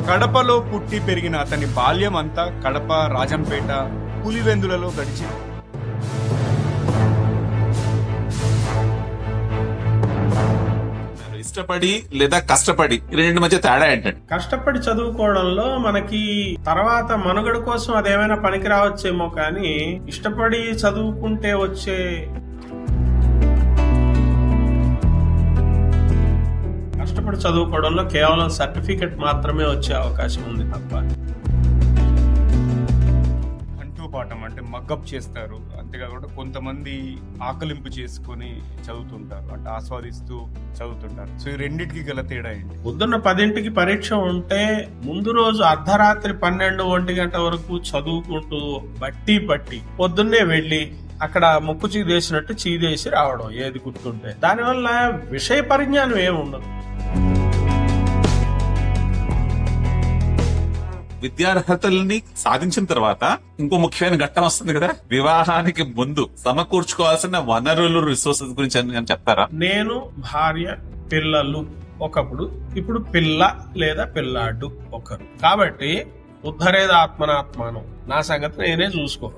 కడపలో పుట్టి పెరిగిన అతని బాల్యం అంతా కడప, రాజంపేట, పులివెందులలో గడిచింది. ఇష్టపడి లేదా కష్టపడి ఈ రెండు మధ్య తేడా ఏంటంటే, కష్టపడి చదువుకోవడంలో మనకి తర్వాత మనుగడ కోసం అదేమైనా పనికి రావచ్చేమో, కానీ ఇష్టపడి చదువుకుంటే వచ్చే కష్టపడి చదువుకోవడంలో కేవలం సర్టిఫికెట్ మాత్రమే వచ్చే అవకాశం ఉంది తప్ప పాఠం అంటే మగ్గప్ చేస్తారు. అంతేకాకుండా కొంతమంది ఆకలింపు చేసుకుని చదువుతుంటారు, అంటే ఆస్వాదిస్తూ చదువుతుంటారు. సో ఈ రెండింటికి గల తేడా ఏంటి? పొద్దున్న 10ంటికి పరీక్ష ఉంటే ముందు రోజు అర్ధరాత్రి 12-1 గంట వరకు చదువుకుంటూ బట్టి పొద్దున్నే వెళ్ళి అక్కడ ముక్కు చీదేసినట్టు చీదేసి రావడం, ఏది గుర్తుంటే. దానివల్ల విషయ పరిజ్ఞానం ఏమి ఉండదు. విద్యార్హతల్ని సాధించిన తర్వాత ఇంకో ముఖ్యమైన ఘట్టం వస్తుంది కదా, వివాహానికి ముందు సమకూర్చుకోవాల్సిన వనరులు, రిసోర్సెస్ గురించి అని చెప్తారా? నేను, భార్య, పిల్లలు ఒకప్పుడు, ఇప్పుడు పిల్ల లేదా పిల్లాడు ఒకరు. కాబట్టి ఉద్ధరేద ఆత్మనాత్మానం, నా సంగతి నేనే చూసుకో.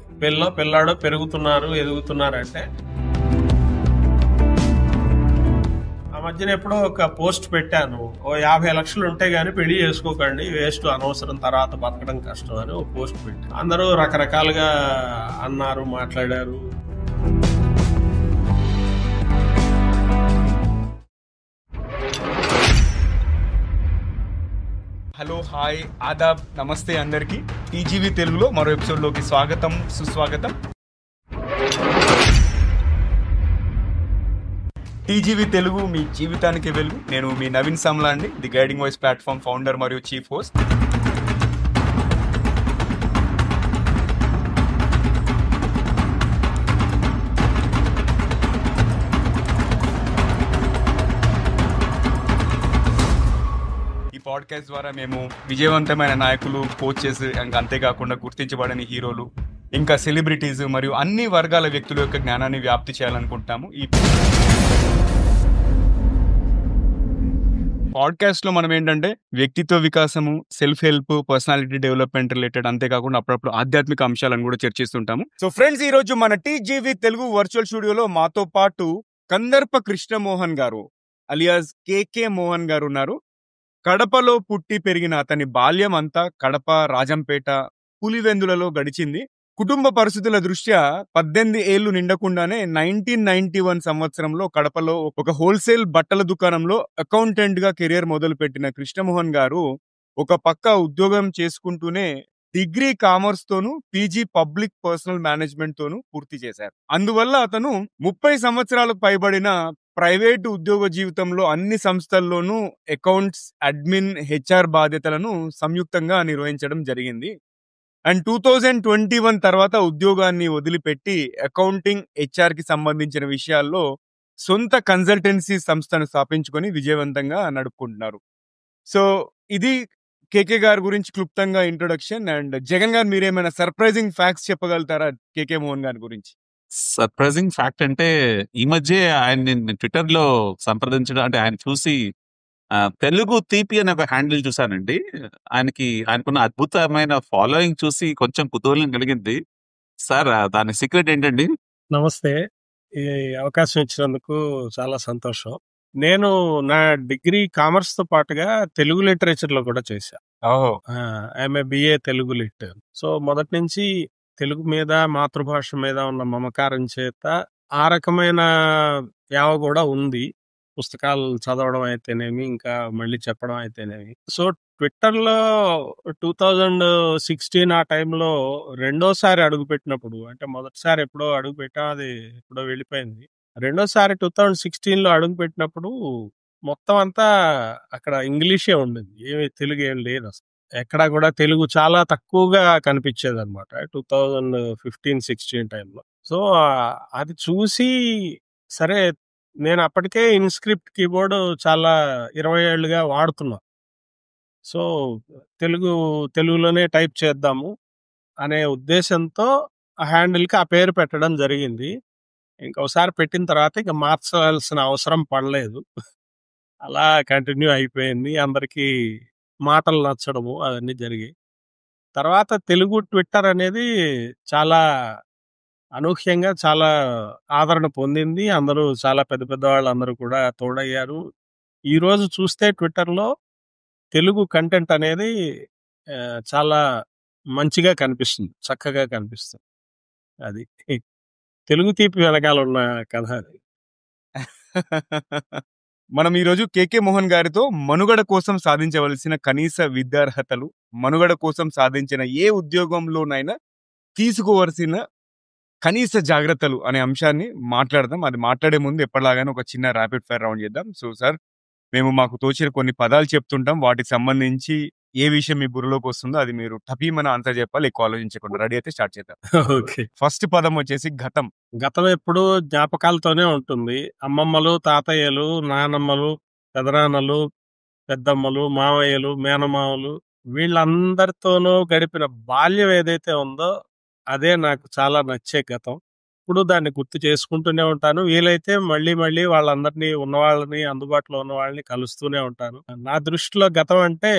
పిల్లాడో పెరుగుతున్నారు, ఎదుగుతున్నారంటే. ఆ మధ్యన ఎప్పుడో ఒక పోస్ట్ పెట్టాను, ఓ 50 లక్షలు ఉంటే గానీ పెళ్లి చేసుకోకండి, వేస్ట్, అనవసరం, తర్వాత బతకడం కష్టం అని ఓ పోస్ట్ పెట్టాను. అందరూ రకరకాలుగా అన్నారు, మాట్లాడారు. హలో, హాయ్, ఆదాబ్, నమస్తే అందరికి. టీజీవీ తెలుగులో మరో ఎపిసోడ్ లోకి స్వాగతం, సుస్వాగతం. టీజీవీ తెలుగు, మీ జీవితానికి వెలుగు. నేను మీ నవీన్ సమ్లా అండి, the guiding voice platform founder మరియు చీఫ్ హోస్ట్. ఈ పాడ్కాస్ట్ ద్వారా మేము విజయవంతమైన నాయకులు, కోచెస్, ఇంకా అంతేకాకుండా గుర్తించబడని హీరోలు, ఇంకా సెలబ్రిటీస్ మరియు అన్ని వర్గాల వ్యక్తుల యొక్క జ్ఞానాన్ని వ్యాప్తి చేయాలనుకుంటున్నాము. ఈ పాడ్కాస్ట్ లో మనం ఏంటంటే వ్యక్తిత్వ వికాసము, self help, personality development related, అంతేకాకుండా అప్పుడప్పుడు ఆధ్యాత్మిక అంశాలను కూడా చర్చిస్తుంటాము. సో ఫ్రెండ్స్, ఈ రోజు మన టీజీవీ తెలుగు వర్చువల్ స్టూడియోలో మాతో పాటు కందర్ప కృష్ణమోహన్ గారు అలియాస్ కేకే మోహన్ గారు ఉన్నారు. కడపలో పుట్టి పెరిగిన అతని బాల్యం అంతా కడప, రాజంపేట, పులివెందులలో గడిచింది. కుటుంబ పరిస్థితుల దృష్ట్యా 18 ఏళ్లు నిండకుండానే 1991 సంవత్సరంలో కడపలో ఒక హోల్సేల్ బట్టల దుకాణంలో అకౌంటెంట్ గా కెరియర్ మొదలుపెట్టిన కృష్ణమోహన్ గారు ఒక పక్క ఉద్యోగం చేసుకుంటూనే డిగ్రీ కామర్స్ తోను, పీజీ పబ్లిక్ పర్సనల్ మేనేజ్మెంట్ తోను పూర్తి చేశారు. అందువల్ల అతను 30 సంవత్సరాలకు పైబడిన ప్రైవేటు ఉద్యోగ జీవితంలో అన్ని సంస్థల్లోనూ అకౌంట్స్, అడ్మిన్, హెచ్ఆర్ బాధ్యతలను సంయుక్తంగా నిర్వహించడం జరిగింది. అండ్ 2021 తర్వాత ఉద్యోగాన్ని వదిలిపెట్టి అకౌంటింగ్, హెచ్ఆర్ కి సంబంధించిన విషయాల్లో సొంత కన్సల్టెన్సీ సంస్థను స్థాపించుకొని విజయవంతంగా నడుపుకుంటున్నారు. సో ఇది కేకే గారి గురించి క్లుప్తంగా ఇంట్రొడక్షన్. అండ్ జగన్ గారు, మీరేమైనా సర్ప్రైజింగ్ ఫ్యాక్ట్స్ చెప్పగలుగుతారా కేకే మోహన్ గారి గురించి? సర్ప్రైజింగ్ ఫ్యాక్ట్ అంటే, ఈ మధ్య ఆయన ట్విట్టర్ లో సంప్రదించడం, అంటే ఆయన చూసి తెలుగు తీపి అనే ఒక హ్యాండిల్ చూసానండి. ఆయనకున్న అద్భుతమైన ఫాలోయింగ్ చూసి కొంచెం కుతూహలం కలిగింది. సార్, దాని సీక్రెట్ ఏంటండి? నమస్తే, ఈ అవకాశం ఇచ్చినందుకు చాలా సంతోషం. నేను నా డిగ్రీ కామర్స్ తో పాటుగా తెలుగు లిటరేచర్ లో కూడా చేశా. I am BA Telugu lit. So మొదటి నుంచి తెలుగు మీద, మాతృభాష మీద ఉన్న మమకారం చేత ఆ రకమైన యావ కూడా ఉంది. పుస్తకాలు చదవడం అయితేనేమి, ఇంకా మళ్ళీ చెప్పడం అయితేనేమి. సో ట్విట్టర్ లో 2016 ఆ టైంలో రెండోసారి అడుగు పెట్టినప్పుడు, అంటే మొదటిసారి ఎప్పుడో అడుగు పెట్టా, అది ఎప్పుడో వెళ్ళిపోయింది. రెండోసారి 2016 లో అడుగు పెట్టినప్పుడు మొత్తం అంతా అక్కడ ఇంగ్లీషే ఉండేది, ఏమి తెలుగు ఏం లేదు అసలు. ఎక్కడ కూడా తెలుగు చాలా తక్కువగా కనిపించేది అనమాట 2015-16 టైంలో. సో అది చూసి, సరే, నేను అప్పటికే ఇన్స్క్రిప్ట్ కీబోర్డ్ చాలా 20 ఏళ్లుగా వాడుతున్నా. సో తెలుగులోనే టైప్ చేద్దాము అనే ఉద్దేశంతో ఆ హ్యాండిల్కి ఆ పేరు పెట్టడం జరిగింది. ఇంకోసారి పెట్టిన తర్వాత ఇక మార్చాల్సిన అవసరం పడలేదు. అలా కంటిన్యూ అయిపోయింది. అందరికీ మాటలు నచ్చడము అవన్నీ జరిగాయి. తర్వాత తెలుగు ట్విట్టర్ అనేది చాలా అనూహ్యంగా చాలా ఆదరణ పొందింది. అందరూ చాలా పెద్ద పెద్ద వాళ్ళందరూ కూడా తోడయ్యారు. ఈరోజు చూస్తే ట్విట్టర్‌లో తెలుగు కంటెంట్ అనేది చాలా మంచిగా కనిపిస్తుంది. చక్కగా కనిపిస్తుంది. అది. తెలుగు తీపి వెనకాల ఉన్న కథ అది. మనం ఈరోజు కేకే మోహన్ గారితో మనుగడ కోసం సాధించవలసిన కనీస విద్యార్హతలు, మనుగడ కోసం సాధించిన ఏ ఉద్యోగంలోనైనా తీసుకోవలసిన కనీస జాగ్రత్తలు అనే అంశాన్ని మాట్లాడదాం. అది మాట్లాడే ముందు ఎప్పటిలాగానే ఒక చిన్న ర్యాపిడ్ ఫైర్ రౌండ్ చేద్దాం. సో సార్, మేము మాకు తోచిన కొన్ని పదాలు చెప్తుంటాం. వాటికి సంబంధించి ఏ విషయం మీ బుర్రలోకి వస్తుందో అది మీరు టపీమని ఆన్సర్ చెప్పాలి, ఎక్కువ ఆలోచించకుండా. రెడీ అయితే స్టార్ట్ చేద్దాం. ఓకే. ఫస్ట్ పదం వచ్చేసి గతం. గతం ఎప్పుడూ జ్ఞాపకాలతోనే ఉంటుంది. అమ్మమ్మలు, తాతయ్యలు, నానమ్మలు, పెదనాన్నలు, పెద్దమ్మలు, మామయ్యలు, మేనమామలు వీళ్ళందరితోనూ గడిపిన బాల్యం ఏదైతే ఉందో అదే నాకు చాలా నచ్చే గతం. ఇప్పుడు దాన్ని గుర్తు చేసుకుంటూనే ఉంటాను. వీలైతే మళ్ళీ మళ్ళీ వాళ్ళందరినీ ఉన్నవాళ్ళని, అందుబాటులో ఉన్న వాళ్ళని కలుస్తూనే ఉంటాను. నా దృష్టిలో గతం అంటే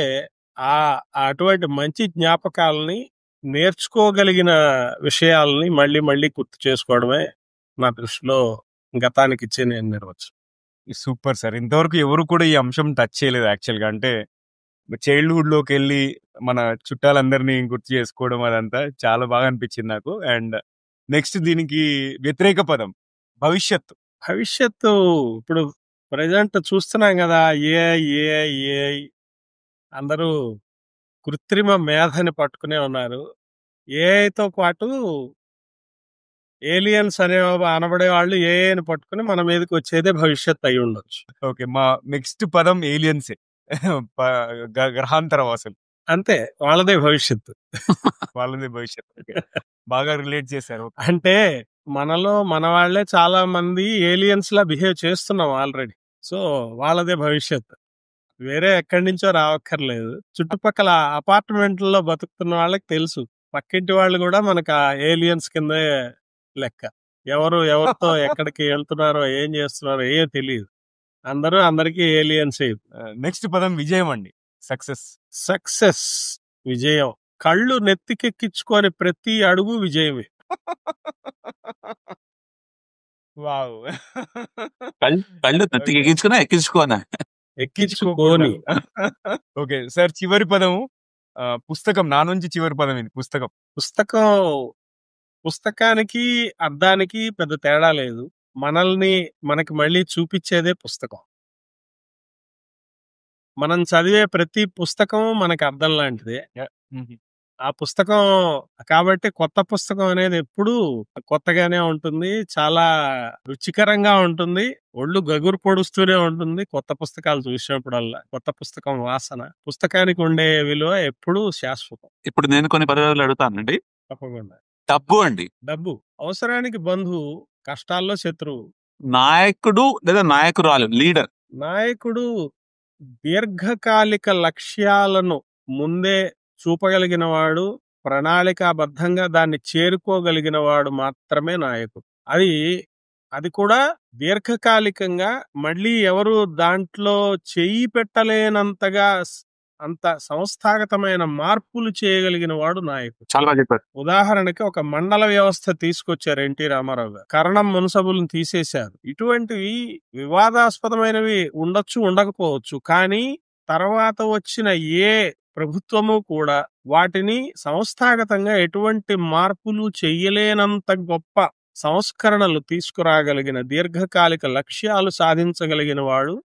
అటువంటి మంచి జ్ఞాపకాలని, నేర్చుకోగలిగిన విషయాలని మళ్ళీ మళ్ళీ గుర్తు చేసుకోవడమే నా దృష్టిలో గతానికి ఇచ్చే నేను నిర్వచనం. Super sir. ఇంతవరకు ఎవరు కూడా ఈ అంశం టచ్ చేయలేదు యాక్చువల్గా. అంటే చైల్డ్హుడ్ లోకి వెళ్ళి మన చుట్టాలందరినీ గుర్తు చేసుకోవడం అదంతా చాలా బాగా అనిపించింది నాకు. అండ్ నెక్స్ట్ దీనికి వ్యతిరేక పదం భవిష్యత్తు. భవిష్యత్తు ఇప్పుడు ప్రజెంట్ చూస్తున్నాం కదా, ఏ అందరూ కృత్రిమ మేధని పట్టుకునే ఉన్నారు. ఏఐతో పాటు ఏలియన్స్ అనబడే వాళ్ళు ఏఐని పట్టుకుని మన మీదకి వచ్చేదే భవిష్యత్తు అయి ఉండొచ్చు. ఓకే, మా నెక్స్ట్ పదం ఏలియన్సే. గ్రహాంతర వాసులు. అంతే, వాళ్ళదే భవిష్యత్తు. వాళ్ళదే భవిష్యత్తు. బాగా రిలేట్ చేశారు. అంటే మనలో మన వాళ్ళే చాలా మంది ఏలియన్స్ లా బిహేవ్ చేస్తున్నాం ఆల్రెడీ. సో వాళ్ళదే భవిష్యత్తు. వేరే ఎక్కడి నుంచో రావక్కర్లేదు. చుట్టుపక్కల అపార్ట్మెంట్లలో బతుకుతున్న వాళ్ళకి తెలుసు, పక్కింటి వాళ్ళు కూడా మనకు ఆ ఏలియన్స్ కిందే లెక్క. ఎవరితో ఎక్కడికి వెళ్తున్నారో ఏం చేస్తున్నారో ఏం తెలియదు. అందరికీ ఏలియన్స్. నెక్స్ట్ పదం విజయం అండి. సక్సెస్, విజయం. కళ్ళు నెత్తికెక్కించుకొని ప్రతి అడుగు విజయమే. వావ్. కళ్ళు ఎక్కించుకోనా ఎక్కించుకోని. ఓకే సార్, చివరి పదము పుస్తకం. నా నుంచి చివరి పదం ఇది పుస్తకం. పుస్తకానికి అర్థానికి పెద్ద తేడా లేదు. మనకి మళ్ళీ చూపించేదే పుస్తకం. మనం చదివే ప్రతి పుస్తకం మనకి అర్థం లాంటిదే. ఆ పుస్తకం కాబట్టి కొత్త పుస్తకం అనేది ఎప్పుడూ కొత్తగానే ఉంటుంది, చాలా రుచికరంగా ఉంటుంది, ఒళ్ళు గగురు పొడుస్తూనే ఉంటుంది. కొత్త పుస్తకాలు చూసినప్పుడల్లా కొత్త పుస్తకం వాసన, పుస్తకానికి ఉండే విలువ ఎప్పుడూ శాశ్వతం. ఇప్పుడు నేను కొన్ని పదాలు అడుగుతానండి. తప్పకుండా. డబ్బు అండి. డబ్బు అవసరానికి బంధువు, కష్టాల్లో శత్రువు. నాయకుడు లేదా నాయకురాలు, లీడర్. నాయకుడు దీర్ఘకాలిక లక్ష్యాలను ముందే చూపగలిగిన వాడు, ప్రణాళికాబద్ధంగా దాన్ని చేరుకోగలిగిన వాడు మాత్రమే నాయకుడు. అది కూడా దీర్ఘకాలికంగా మళ్ళీ ఎవరు దాంట్లో చెయ్యి పెట్టలేనంతగా అంత సంస్థాగతమైన మార్పులు చేయగలిగిన వాడు నాయకుడు. చాలా చెప్పారు. ఉదాహరణకి ఒక మండల వ్యవస్థ తీసుకొచ్చారు ఎన్టీ రామారావు గారు. కరణం మున్సబులను తీసేశారు. ఇటువంటివి వివాదాస్పదమైనవి ఉండొచ్చు, ఉండకపోవచ్చు. కానీ తర్వాత వచ్చిన ఏ ప్రభుత్వము కూడా వాటిని సంస్థాగతంగా ఎటువంటి మార్పులు చెయ్యలేనంత గొప్ప సంస్కరణలు తీసుకురాగలిగిన, దీర్ఘకాలిక లక్ష్యాలు సాధించగలిగిన వాడు,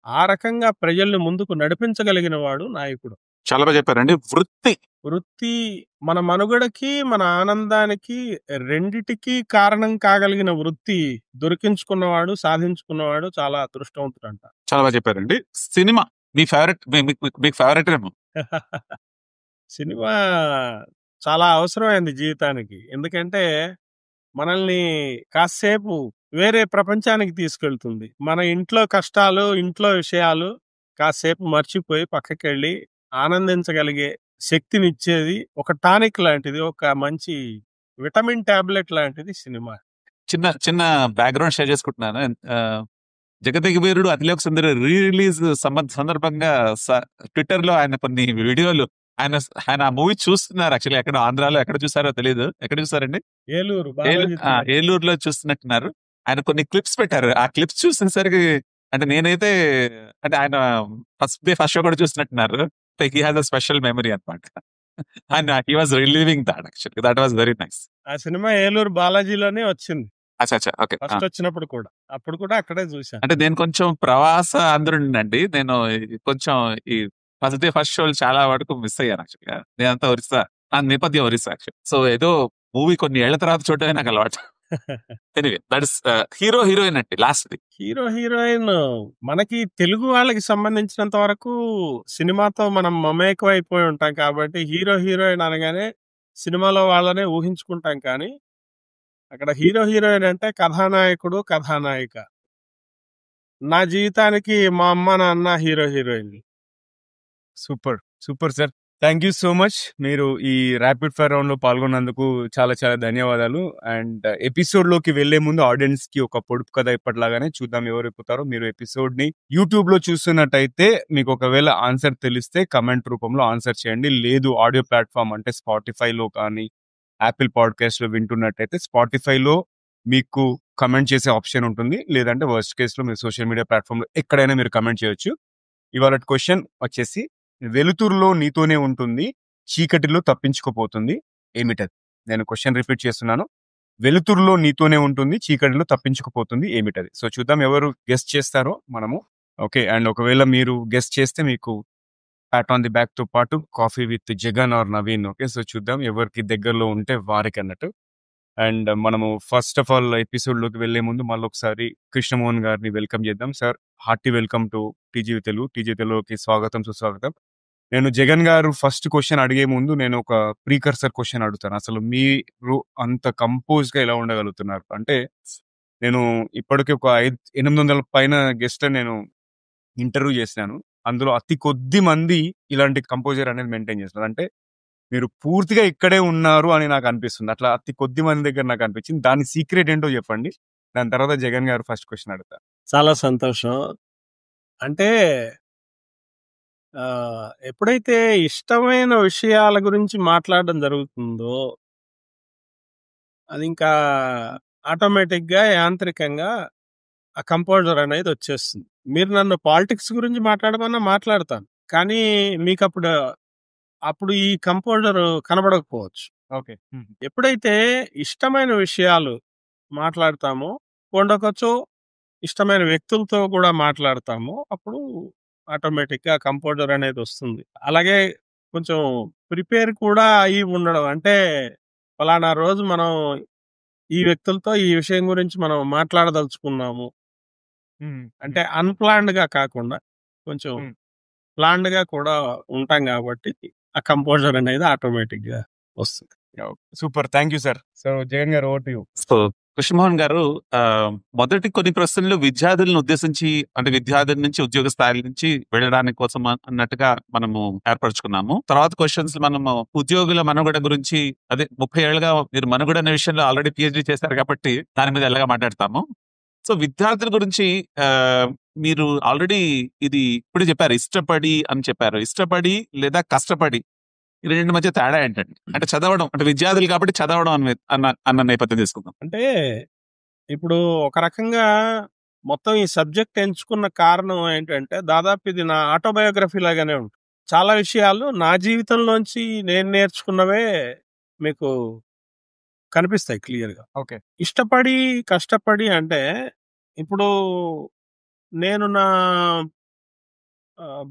ఆ రకంగా ప్రజల్ని ముందుకు నడిపించగలిగిన వాడు నాయకుడు. చాలా బాగా చెప్పారండి. వృత్తి మన మనుగడకి, మన ఆనందానికి రెండిటికి కారణం కాగలిగిన వృత్తి దొరికించుకున్నవాడు, సాధించుకున్నవాడు చాలా అదృష్టవంతుడంట. చాలా బాగా చెప్పారండి. సినిమా మీ ఫేవరెట్ ఏమో? సినిమా చాలా అవసరమైంది జీవితానికి. ఎందుకంటే మనల్ని కాసేపు వేరే ప్రపంచానికి తీసుకెళ్తుంది. మన ఇంట్లో కష్టాలు, ఇంట్లో విషయాలు కాసేపు మర్చిపోయి పక్కకెళ్ళి ఆనందించగలిగే శక్తినిచ్చేది ఒక టానిక్ లాంటిది, ఒక మంచి విటమిన్ టాబ్లెట్ లాంటిది సినిమా. చిన్న బ్యాక్గ్రౌండ్ షేర్ చేసుకుంటున్నాను. జగతికి వీరుడు అతిలోక సుందరి రీ రిలీజ్ సందర్భంగా ట్విట్టర్ లో ఆయన కొన్ని వీడియోలు ఆయన ఆయన ఆ మూవీ చూస్తున్నారు. యాక్చువల్లీ ఎక్కడ ఆంధ్రాలో ఎక్కడ చూసారో తెలియదు. ఎక్కడ చూసారండి? ఏలూరు బాలాజీ థియేటర్. ఏలూరులో చూస్తున్నట్టున్నారు. ఆయన కొన్ని క్లిప్స్ పెట్టారు. ఆ క్లిప్స్ చూసేసరికి అంటే నేనైతే అంటే ఆయన ఫస్ట్ షో కూడా చూస్తున్నట్టున్నారు. He has a special memory అనమాట. And he was relieving that actually. That was very nice. ఆ సినిమా ఏలూరు బాలాజీలోనే వచ్చింది అచ్చా ఓకే. ఫస్ట్ వచ్చినప్పుడు కూడా. అప్పుడు కూడా అక్కడే చూశాను. అంటే నేను కొంచెం ప్రవాస ఆంధ్రుడినండి. నేను కొంచెం ఈ ఫస్ట్ షోలు చాలా వరకు మిస్ అయ్యాను యాక్చువల్గా. నేనంతా ఒరిస్సా, నా నేపథ్యం ఒరిస్సా యాక్చువల్. సో ఏదో మూవీ కొన్ని ఏళ్ల తర్వాత చూడటమే నాకు అలవాటు. Anyway that is hero heroine అండి లాస్ట్. హీరో హీరోయిన్ మనకి తెలుగు వాళ్ళకి సంబంధించినంత వరకు సినిమాతో మనం మమేకం అయిపోయి ఉంటాం కాబట్టి హీరో హీరోయిన్ అనగానే సినిమాలో వాళ్ళనే ఊహించుకుంటాం. కానీ అక్కడ హీరో హీరోయిన్ అంటే కథానాయకుడు కథానాయిక. నా జీవితానికి మా అమ్మ నాన్న hero heroine. Super sir. Thank you so much. మీరు ఈ ర్యాపిడ్ ఫైర్ రౌండ్ లో పాల్గొన్నందుకు చాలా చాలా ధన్యవాదాలు. అండ్ ఎపిసోడ్ లోకి వెళ్లే ముందు ఆడియన్స్ కి ఒక పొడుపు కథ ఇప్పటిలాగానే చూద్దాం ఎవరు ఎక్కుతారో. మీరు ఎపిసోడ్ ని యూట్యూబ్ లో చూస్తున్నట్టయితే మీకు ఒకవేళ ఆన్సర్ తెలిస్తే కమెంట్ రూపంలో ఆన్సర్ చేయండి. లేదు ఆడియో ప్లాట్ఫామ్ అంటే స్పాటిఫై లో కానీ యాపిల్ పాడ్కాస్ట్ లో వింటున్నట్టయితే స్పాటిఫైలో మీకు కమెంట్ చేసే ఆప్షన్ ఉంటుంది. లేదంటే వర్స్ట్ కేస్ లో మీరు సోషల్ మీడియా ప్లాట్ఫామ్ లో ఎక్కడైనా మీరు కమెంట్ చేయొచ్చు. ఇవాళ క్వశ్చన్ వచ్చేసి, వెలుతురులో నీతోనే ఉంటుంది, చీకటిలో తప్పించుకుపోతుంది, ఏమిటది? నేను క్వశ్చన్ రిపీట్ చేస్తున్నాను. వెలుతురులో నీతోనే ఉంటుంది, చీకటిలో తప్పించుకుపోతుంది, ఏమిటది? సో చూద్దాం ఎవరు గెస్ట్ చేస్తారో మనము. ఓకే, అండ్ ఒకవేళ మీరు గెస్ట్ చేస్తే మీకు ప్యాట్ ఆన్ ది బ్యాక్ తో పాటు coffee with Jagan or Naveen. Okay, so చూద్దాం ఎవరికి దగ్గరలో ఉంటే వారికి అన్నట్టు. అండ్ మనము ఫస్ట్ ఆఫ్ ఆల్ ఎపిసోడ్ లోకి వెళ్లే ముందు మళ్ళీ ఒకసారి కృష్ణమోహన్ గారిని వెల్కమ్ చేద్దాం. Sir, hearty welcome to TGV తెలుగుకి స్వాగతం సుస్వాగతం. నేను జగన్ గారు ఫస్ట్ క్వశ్చన్ అడిగే ముందు నేను ఒక ప్రీకర్సర్ క్వశ్చన్ అడుగుతాను. అసలు మీరు అంత కంపోజ్ గా ఎలా ఉండగలుగుతున్నారు? అంటే నేను ఇప్పటికీ ఒక 800 పైన గెస్ట్ నేను ఇంటర్వ్యూ చేసినాను. అందులో అతి కొద్ది మంది ఇలాంటి కంపోజర్ అనేది మెయింటైన్ చేస్తున్నారు. అంటే మీరు పూర్తిగా ఇక్కడే ఉన్నారు అని నాకు అనిపిస్తుంది. అట్లా అతి కొద్ది మంది దగ్గర నాకు అనిపించింది. దాని సీక్రెట్ ఏంటో చెప్పండి. దాని తర్వాత జగన్ గారు ఫస్ట్ క్వశ్చన్ అడుగుతారు. చాలా సంతోషం. అంటే ఎప్పుడైతే ఇష్టమైన విషయాల గురించి మాట్లాడడం జరుగుతుందో అది ఇంకా ఆటోమేటిక్గా యాంత్రికంగా ఆ కంపోజర్ అనేది వచ్చేస్తుంది. మీరు నన్ను పాలిటిక్స్ గురించి మాట్లాడమన్నా మాట్లాడతాను, కానీ మీకు అప్పుడు ఈ కంపోజర్ కనబడకపోవచ్చు. ఓకే, ఎప్పుడైతే ఇష్టమైన విషయాలు మాట్లాడతామో, కొండకొచ్చో ఇష్టమైన వ్యక్తులతో కూడా మాట్లాడతామో, అప్పుడు ఆటోమేటిక్గా కంపోజర్ అనేది వస్తుంది. అలాగే కొంచెం ప్రిపేర్ కూడా అయి ఉండడం, అంటే ఫలానా రోజు మనం ఈ వ్యక్తులతో ఈ విషయం గురించి మనం మాట్లాడదలుచుకున్నాము అంటే అన్‌ప్లాన్డ్ గా కాకుండా కొంచెం ప్లాన్డ్ గా కూడా ఉంటాం కాబట్టి ఆ కంపోజర్ అనేది ఆటోమేటిక్ గా వస్తుంది. Super, thank you sir. So Jagan గారు, over to you. So Krishnamohan గారు, మొదటి కొన్ని ప్రశ్నలు విద్యార్థులను ఉద్దేశించి, అంటే విద్యార్థుల నుంచి ఉద్యోగ స్థాయి నుంచి వెళ్ళడానికి కోసం అన్నట్టుగా మనము ఏర్పరచుకున్నాము. తర్వాత క్వశ్చన్స్ మనము ఉద్యోగుల మనుగడ గురించి, అదే 30 ఏళ్ళుగా మీరు మనుగడ అనే విషయంలో ఆల్రెడీ PhD చేశారు కాబట్టి దాని మీద ఎలాగా మాట్లాడతాము. సో విద్యార్థుల గురించి మీరు ఆల్రెడీ ఇది ఇప్పుడు చెప్పారు, ఇష్టపడి అని చెప్పారు. ఇష్టపడి లేదా కష్టపడి, ఈ రెండు మధ్య తేడా ఏంటండి? అంటే చదవడం, అంటే విద్యార్థులు కాబట్టి చదవడం అన్న నేపథ్యం తీసుకుందాం. అంటే ఇప్పుడు ఒక రకంగా మొత్తం ఈ సబ్జెక్ట్ ఎంచుకున్న కారణం ఏంటంటే, దాదాపు ఇది నా ఆటోబయోగ్రఫీ లాగానే ఉంటుంది. చాలా విషయాలు నా జీవితంలోంచి నేను నేర్చుకున్నవే మీకు కనిపిస్తాయి క్లియర్గా. ఓకే, ఇష్టపడి కష్టపడి అంటే, ఇప్పుడు నేను నా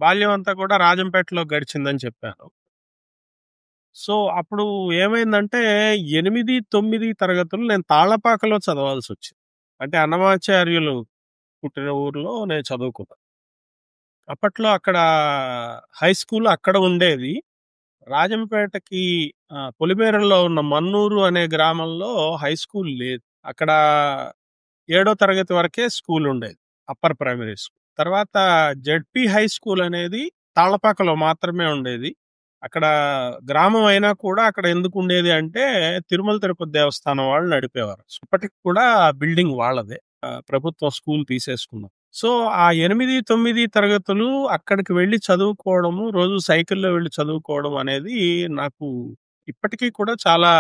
బాల్యం అంతా కూడా రాజంపేటలో గడిచిందని చెప్పాను. సో అప్పుడు ఏమైందంటే 8, 9 తరగతులు నేను తాళ్లపాకలో చదవాల్సి వచ్చింది. అంటే అన్నమాచార్యులు పుట్టిన ఊర్లో నేను చదువుకున్నాను. అప్పట్లో అక్కడ హై స్కూల్ అక్కడ ఉండేది. రాజంపేటకి పొలిమేరల్లో ఉన్న మన్నూరు అనే గ్రామంలో హై స్కూల్ లేదు. అక్కడ 7వ తరగతి వరకే స్కూల్ ఉండేది, అప్పర్ ప్రైమరీ స్కూల్. తర్వాత జెడ్పీ హై స్కూల్ అనేది తాళ్లపాకలో మాత్రమే ఉండేది. అక్కడ గ్రామం అయినా కూడా అక్కడ ఎందుకు ఉండేది అంటే, తిరుమల తిరుపతి దేవస్థానం వాళ్ళు నడిపేవారు. ఇప్పటికి కూడా బిల్డింగ్ వాళ్ళదే. ప్రభుత్వం స్కూల్ తీసేసుకున్నారు. సో, ఆ 8, 9 తరగతులు అక్కడికి వెళ్లి చదువుకోవడము, రోజు సైకిల్‌లో వెళ్లి చదువుకోవడం అనేది నాకు ఇప్పటికీ కూడా చాలా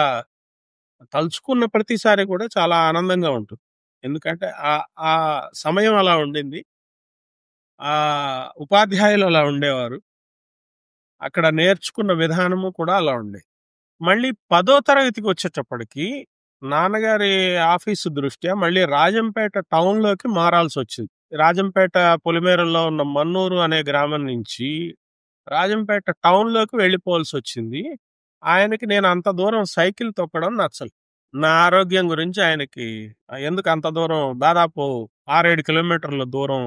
తలుచుకున్న ప్రతిసారి కూడా చాలా ఆనందంగా ఉంటుంది. ఎందుకంటే ఆ సమయం అలా ఉండింది. ఉపాధ్యాయులు అలా ఉండేవారు. అక్కడ నేర్చుకున్న విధానము కూడా అలా ఉండేది. మళ్ళీ 10వ తరగతికొచ్చేటప్పటికి నాన్నగారి ఆఫీసు దృష్ట్యా మళ్ళీ రాజంపేట టౌన్‌లోకి మారాల్సొచ్చింది. రాజంపేట పొలిమేరల్లో ఉన్న మన్నూరు అనే గ్రామం నుంచి రాజంపేట టౌన్‌లోకి వెళ్ళిపోవాల్సొచ్చింది. ఆయనకి నేను అంత దూరం సైకిల్ తొక్కడం నచ్చలేదు. నా ఆరోగ్యం గురించి ఆయనకి ఎందుకు అంత దూరం దాదాపు 6, 7 కిలోమీటర్ల దూరం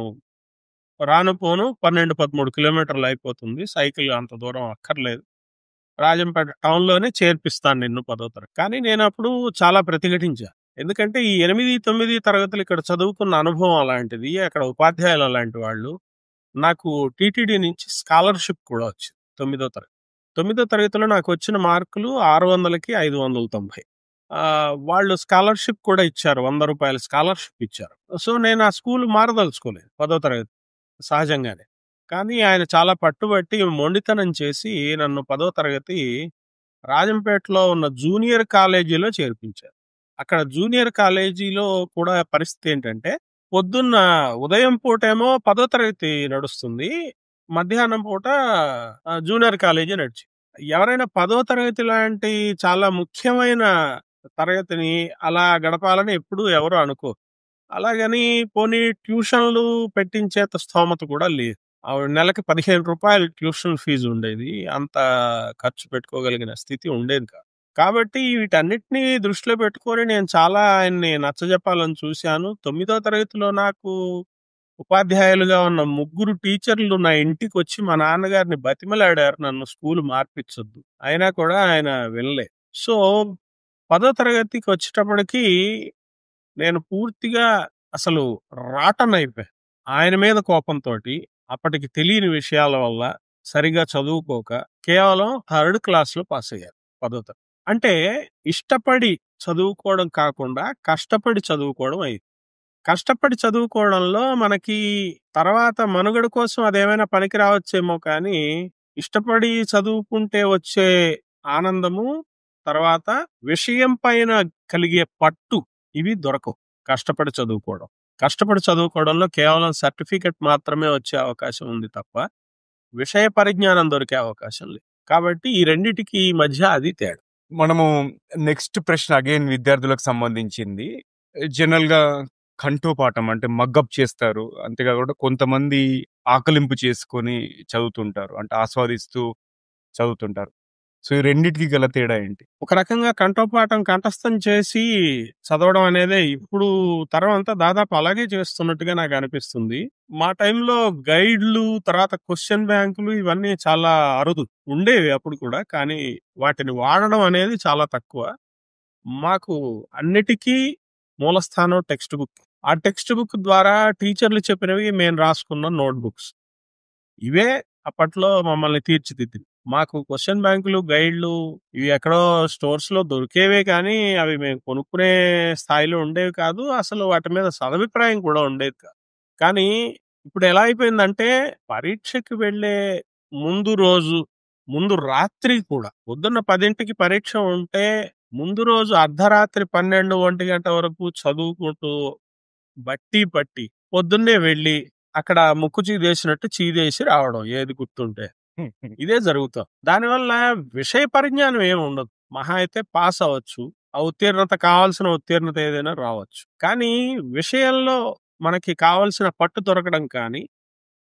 రాను పోను 12, 13 కిలోమీటర్లు అయిపోతుంది. సైకిల్ అంత దూరం అక్కర్లేదు. రాజంపేట టౌన్‌లోనే చేర్పిస్తాను నిన్ను 10వ తరగతి. కానీ నేనప్పుడు చాలా ప్రతిఘటించా. ఎందుకంటే ఈ 8, 9 తరగతులు ఇక్కడ చదువుకున్న అనుభవం అలాంటిది. అక్కడ ఉపాధ్యాయులు అలాంటి వాళ్ళు. నాకు టీటీడీ నుంచి స్కాలర్‌షిప్ కూడా వచ్చింది 9వ తరగతి. 9వ తరగతిలో నాకొచ్చిన మార్కులు 600కి 590. వాళ్ళు స్కాలర్‌షిప్ కూడా ఇచ్చారు. రూ. 100 స్కాలర్‌షిప్ ఇచ్చారు. సో, నేను ఆ స్కూల్ మారదలుచుకోలేదు 10వ తరగతి సహజంగానే. కానీ ఆయన చాలా పట్టుబట్టి మొండితనం చేసి నన్ను 10వ తరగతి రాజంపేటలో ఉన్న జూనియర్ కాలేజీలో చేర్పించారు. అక్కడ జూనియర్ కాలేజీలో కూడా పరిస్థితి ఏంటంటే, పొద్దున్న ఉదయం పూటేమో 10వ తరగతి నడుస్తుంది. మధ్యాహ్నం పూట జూనియర్ కాలేజీ నడిచింది. ఎవరైనా 10వ తరగతి లాంటి చాలా ముఖ్యమైన తరగతిని అలా గడపాలని ఎప్పుడూ ఎవరు అనుకోరు. అలాగని పోనీ ట్యూషన్‌లు పెట్టించేంత స్తోమత కూడా లేదు. నెలకి రూ. 15 ట్యూషన్ ఫీజు ఉండేది. అంత ఖర్చు పెట్టుకోగలిగిన స్థితి ఉండేది కాదు. కాబట్టి వీటన్నిటిని దృష్టిలో పెట్టుకొని నేను చాలా ఆయన్ని నచ్చజెప్పాలని చూశాను. 9వ తరగతిలో నాకు ఉపాధ్యాయులుగా ఉన్న ముగ్గురు టీచర్లు నా ఇంటికొచ్చి మా నాన్నగారిని బతిమిలాడారు నన్ను స్కూల్ మార్పిచ్చొద్దు. అయినా కూడా ఆయన వినలేదు. సో, 10వ తరగతికొచ్చేటప్పటికి నేను పూర్తిగా అసలు రాటనయిపోయా. ఆయన మీద కోపంతోటి, అప్పటికి తెలియని విషయాల వల్ల, సరిగ్గా చదువుకోక, కేవలం 3rd క్లాస్‌లో పాసయ్యాను 10వ తరగతి. అంటే ఇష్టపడి చదువుకోవడం కాకుండా, కష్టపడి చదువుకోవడం అయింది. కష్టపడి చదువుకోవడంలో మనకి తర్వాత మనుగడ కోసం అదేమైనా పనికి రావచ్చేమో కానీ, ఇష్టపడి చదువుకుంటే వచ్చే ఆనందము, తర్వాత విషయం పైన కలిగే పట్టు ఇవి దొరకవు కష్టపడి చదువుకోవడం. కష్టపడి చదువుకోవడంలో కేవలం సర్టిఫికేట్ మాత్రమే వచ్చే అవకాశం ఉంది తప్ప, విషయ పరిజ్ఞానం దొరికే అవకాశం లేదు. కాబట్టి ఈ రెండిటికి మధ్య అది తేడా. మనము నెక్స్ట్ ప్రశ్న అగైన్ విద్యార్థులకు సంబంధించింది. జనరల్‌గా కంఠోపాఠం అంటే మగ్గప్ చేస్తారు. అంతేకాకుండా కొంతమంది ఆకలింపు చేసుకొని చదువుతుంటారు. అంటే ఆస్వాదిస్తూ చదువుతుంటారు. సో, ఈ రెండిటికి గల తేడా ఏంటి? ఒక రకంగా కంఠోపాఠం కంఠస్థం చేసి చదవడం అనేదే ఇప్పుడు తరం అంతా దాదాపు అలాగే చేస్తున్నట్టుగా నాకు అనిపిస్తుంది. మా టైంలో గైడ్‌లు, తర్వాత క్వెషన్ బ్యాంకులు ఇవన్నీ చాలా అరుదు. ఉండేవి అప్పుడు కూడా. కానీ వాటిని వాడడం అనేది చాలా తక్కువ. మాకు అన్నిటికీ మూలస్థానం టెక్స్ట్ బుక్. ఆ టెక్స్ట్ బుక్ ద్వారా టీచర్లు చెప్పినవి మేము రాసుకున్న నోట్ బుక్స్. ఇవే అప్పట్లో మమ్మల్ని తీర్చిదిద్దింది. మాకు క్వెషన్ బ్యాంకులు, గైడ్‌లు ఇవి ఎక్కడో స్టోర్స్‌లో దొరికేవే కానీ, అవి మేము కొనుక్కునే స్థాయిలో ఉండేవి కాదు. అసలు వాటి మీద సదభిప్రాయం కూడా ఉండేది కాదు. కానీ ఇప్పుడు ఎలా అయిపోయిందంటే, పరీక్షకి వెళ్ళే ముందు రోజు, ముందు రాత్రి కూడా పొద్దున్న 10కి పరీక్ష ఉంటే, ముందు రోజు అర్ధరాత్రి 12, 1 గంట వరకు చదువుకుంటూ బట్టి పట్టి పొద్దున్నే వెళ్ళి అక్కడ ముక్కు చీదేసినట్టు చీదేసి రావడం ఏది గుర్తుంటే. ఇదే జరుగుతుంది. దానివల్ల విషయ పరిజ్ఞానం ఏమి ఉండదు. మహా అయితే పాస్ అవ్వచ్చు. ఆ ఉత్తీర్ణత కావాల్సిన ఉత్తీర్ణత ఏదైనా రావచ్చు. కానీ విషయంలో మనకి కావాల్సిన పట్టు దొరకడం కానీ,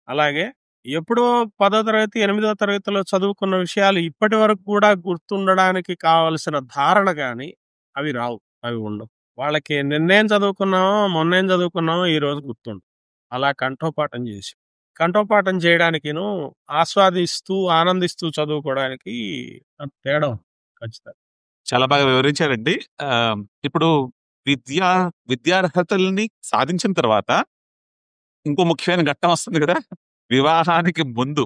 అలాగే ఎప్పుడో 10వ తరగతి, 8వ తరగతిలో చదువుకున్న విషయాలు ఇప్పటి వరకు కూడా గుర్తుండడానికి కావాల్సిన ధారణ గాని అవి రావు. అవి ఉండవు. వాళ్ళకి నిన్నేం చదువుకున్నామో, మొన్నేం చదువుకున్నామో ఈరోజు గుర్తుండదు. అలా కంఠోపాఠం చేసి. కంఠోపాఠం చేయడానికిను, ఆస్వాదిస్తూ, ఆనందిస్తూ చదువుకోవడానికి తేడా ఉంది ఖచ్చితంగా. చాలా బాగా వివరించారండి. ఇప్పుడు విద్యార్హతల్ని సాధించిన తర్వాత ఇంకో ముఖ్యమైన ఘట్టం వస్తుంది కదా! వివాహానికి ముందు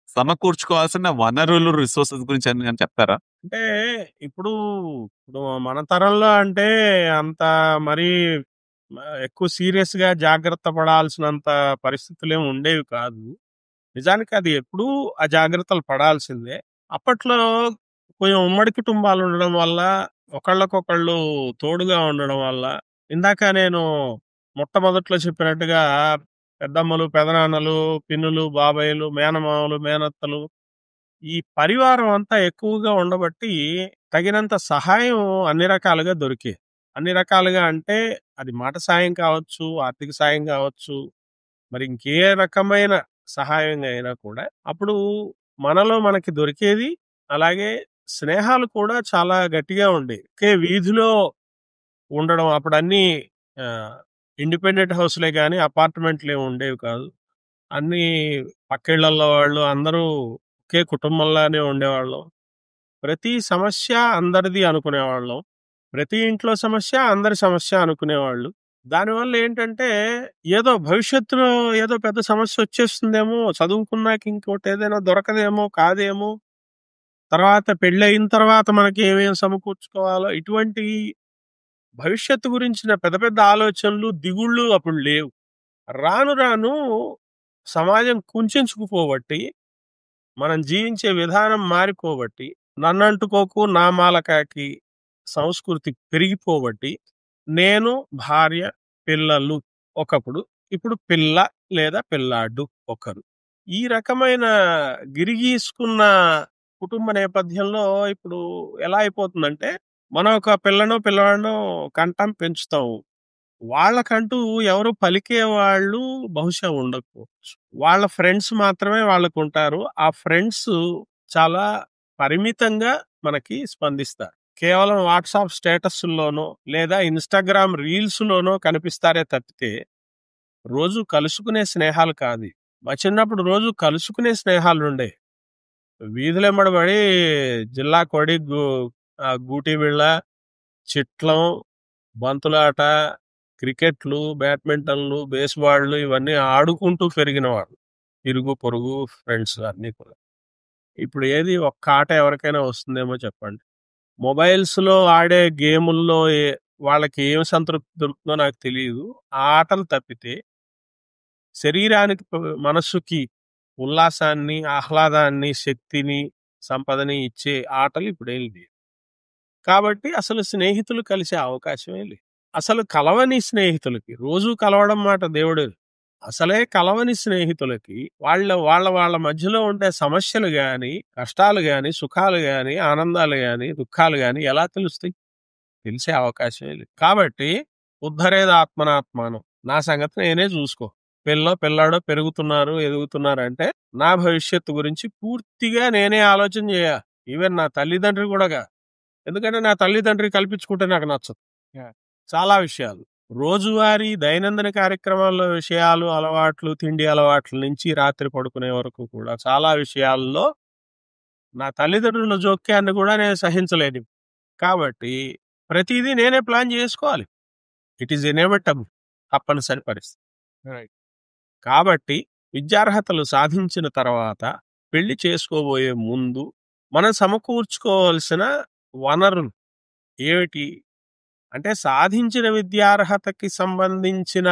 సమకూర్చుకోవాల్సిన వనరులు, రిసోర్సెస్ గురించి ఏమైనా చెప్తారా? అంటే ఇప్పుడు మన తరంలో అంటే అంత మరీ ఎక్కువ సీరియస్‌గా జాగ్రత్త పడాల్సినంత పరిస్థితులేమి ఉండేవి కాదు. నిజానికి అది ఎప్పుడూ ఆ జాగ్రత్తలు పడాల్సిందే. అప్పట్లో కొంచెం ఉమ్మడి కుటుంబాలు ఉండడం వల్ల, ఒకళ్ళకొకళ్ళు తోడుగా ఉండడం వల్ల, ఇందాక నేను మొట్టమొదట్లో చెప్పినట్టుగా పెద్దమ్మలు, పెదనాన్నలు, పిన్నులు, బాబాయిలు, మేనమామలు, మేనత్తలు ఈ పరివారం అంతా ఎక్కువగా ఉండబట్టి తగినంత సహాయం అన్ని రకాలుగా దొరికేది. అన్ని రకాలుగా అంటే అది మాట సాయం కావచ్చు, ఆర్థిక సాయం కావచ్చు, మరి ఇంకే రకమైన సహాయం అయినా కూడా అప్పుడు మనలో మనకి దొరికేది. అలాగే స్నేహాలు కూడా చాలా గట్టిగా ఉండేవి. ఒకే వీధిలో ఉండడం అప్పుడు అన్ని ఇండిపెండెంట్ హౌస్‌లే గాని అపార్ట్మెంట్‌లేమి ఉండేవి కాదు. అన్ని పక్కిళ్ళల్లో వాళ్ళు అందరూ ఒకే కుటుంబంలానే ఉండేవాళ్ళం. ప్రతి సమస్య అందరిది అనుకునేవాళ్ళం. ప్రతి ఇంట్లో సమస్య అందరి సమస్య అనుకునేవాళ్ళు. దానివల్ల ఏంటంటే ఏదో భవిష్యత్తులో ఏదో పెద్ద సమస్య వచ్చేస్తుందేమో, చదువుకున్నాక ఇంకోటి ఏదైనా దొరకదేమో, కాదేమో, తర్వాత పెళ్ళయిన తర్వాత మనకి ఏమేమి సమకూర్చుకోవాలో ఇటువంటి భవిష్యత్తు గురించిన పెద్ద పెద్ద ఆలోచనలు, దిగుళ్ళు అప్పుడు లేవు. రాను రాను సమాజం కుంచించుకుపోబట్టి, మనం జీవించే విధానం మారిపోబట్టి, నన్నంటుకోకు నా మాలకాకి సంస్కృతి పెరిగిపోబట్టి, నేను, భార్య, పిల్లలు ఒకప్పుడు, ఇప్పుడు పిల్ల లేదా పిల్లాడు ఒకరు. ఈ రకమైన గిరిగీసుకున్న కుటుంబ నేపథ్యంలో ఇప్పుడు ఎలా అయిపోతుందంటే, మనం ఒక పిల్లనో, పిల్లవాడినో కంటాం, పెంచుతాం. వాళ్ళకంటూ ఎవరు పలికేవాళ్ళు బహుశా ఉండకపోవచ్చు. వాళ్ళ ఫ్రెండ్స్ మాత్రమే వాళ్ళకుంటారు. ఆ ఫ్రెండ్స్ చాలా పరిమితంగా మనకి స్పందిస్తారు. కేవలం వాట్సాప్ స్టేటస్‌ల్లోనో లేదా ఇన్‌స్టాగ్రామ్ రీల్స్‌లోనో కనిపిస్తారే తప్పితే, రోజు కలుసుకునే స్నేహాలు కాదు. మా చిన్నప్పుడు రోజు కలుసుకునే స్నేహాలుండేయి. వీధులెంబడి పడి జిల్లా కోడి, గూటి బిళ్ళ, చిట్లం, బంతులాట, క్రికెట్లు, బ్యాడ్మింటన్లు, బేస్‌బాల్‌లు ఇవన్నీ ఆడుకుంటూ పెరిగినవాళ్ళు. ఇరుగు, పొరుగు ఫ్రెండ్స్ అన్నీ కూడా. ఇప్పుడు ఏది ఒక్క ఆట ఎవరికైనా వస్తుందేమో చెప్పండి. మొబైల్స్‌లో ఆడే గేముల్లో వాళ్ళకి ఏం సంతృప్తి దొరుకుతుందో నాకు తెలీదు. ఆ ఆటలు తప్పితే శరీరానికి, మనస్సుకి ఉల్లాసాన్ని, ఆహ్లాదాన్ని, శక్తిని, సంపదని ఇచ్చే ఆటలు ఇప్పుడేం లేవు. కాబట్టి అసలు స్నేహితులు కలిసే అవకాశమే లేదు. అసలు కలవని స్నేహితులకి, రోజు కలవడం మాట దేవుడెరుగు. అసలే కలవని స్నేహితులకి వాళ్ళ మధ్యలో ఉండే సమస్యలు గాని, కష్టాలు గాని, సుఖాలు గాని, ఆనందాలు గాని, దుఃఖాలు గాని ఎలా తెలుస్తాయి? తెలిసే అవకాశమే లేదు. కాబట్టి ఉద్ధరేది ఆత్మనాత్మానం. నా సంగతి నేనే చూసుకో. పిల్లాడో పెరుగుతున్నారు, ఎదుగుతున్నారంటే నా భవిష్యత్తు గురించి పూర్తిగా నేనే ఆలోచన చేయాలి. ఈవెన్ నా తల్లిదండ్రి కూడా కాదు. ఎందుకంటే నా తల్లిదండ్రి కల్పించుకుంటే నాకు నచ్చదు. చాలా విషయాలు. రోజువారీ దైనందిన కార్యక్రమాల్లో విషయాలు, అలవాట్లు, తిండి అలవాట్ల నుంచి రాత్రి పడుకునే వరకు కూడా చాలా విషయాల్లో నా తల్లిదండ్రుల జోక్యాన్ని కూడా నేను సహించలేను. కాబట్టి ప్రతిదీ నేనే ప్లాన్ చేసుకోవాలి. It is inevitable. తప్పనిసరి పరిస్థితి. కాబట్టి విద్యార్హతలు సాధించిన తర్వాత పెళ్లి చేసుకోబోయే ముందు మనం సమకూర్చుకోవాల్సిన వనరులు ఏమిటి అంటే, సాధించిన విద్యార్హతకి సంబంధించిన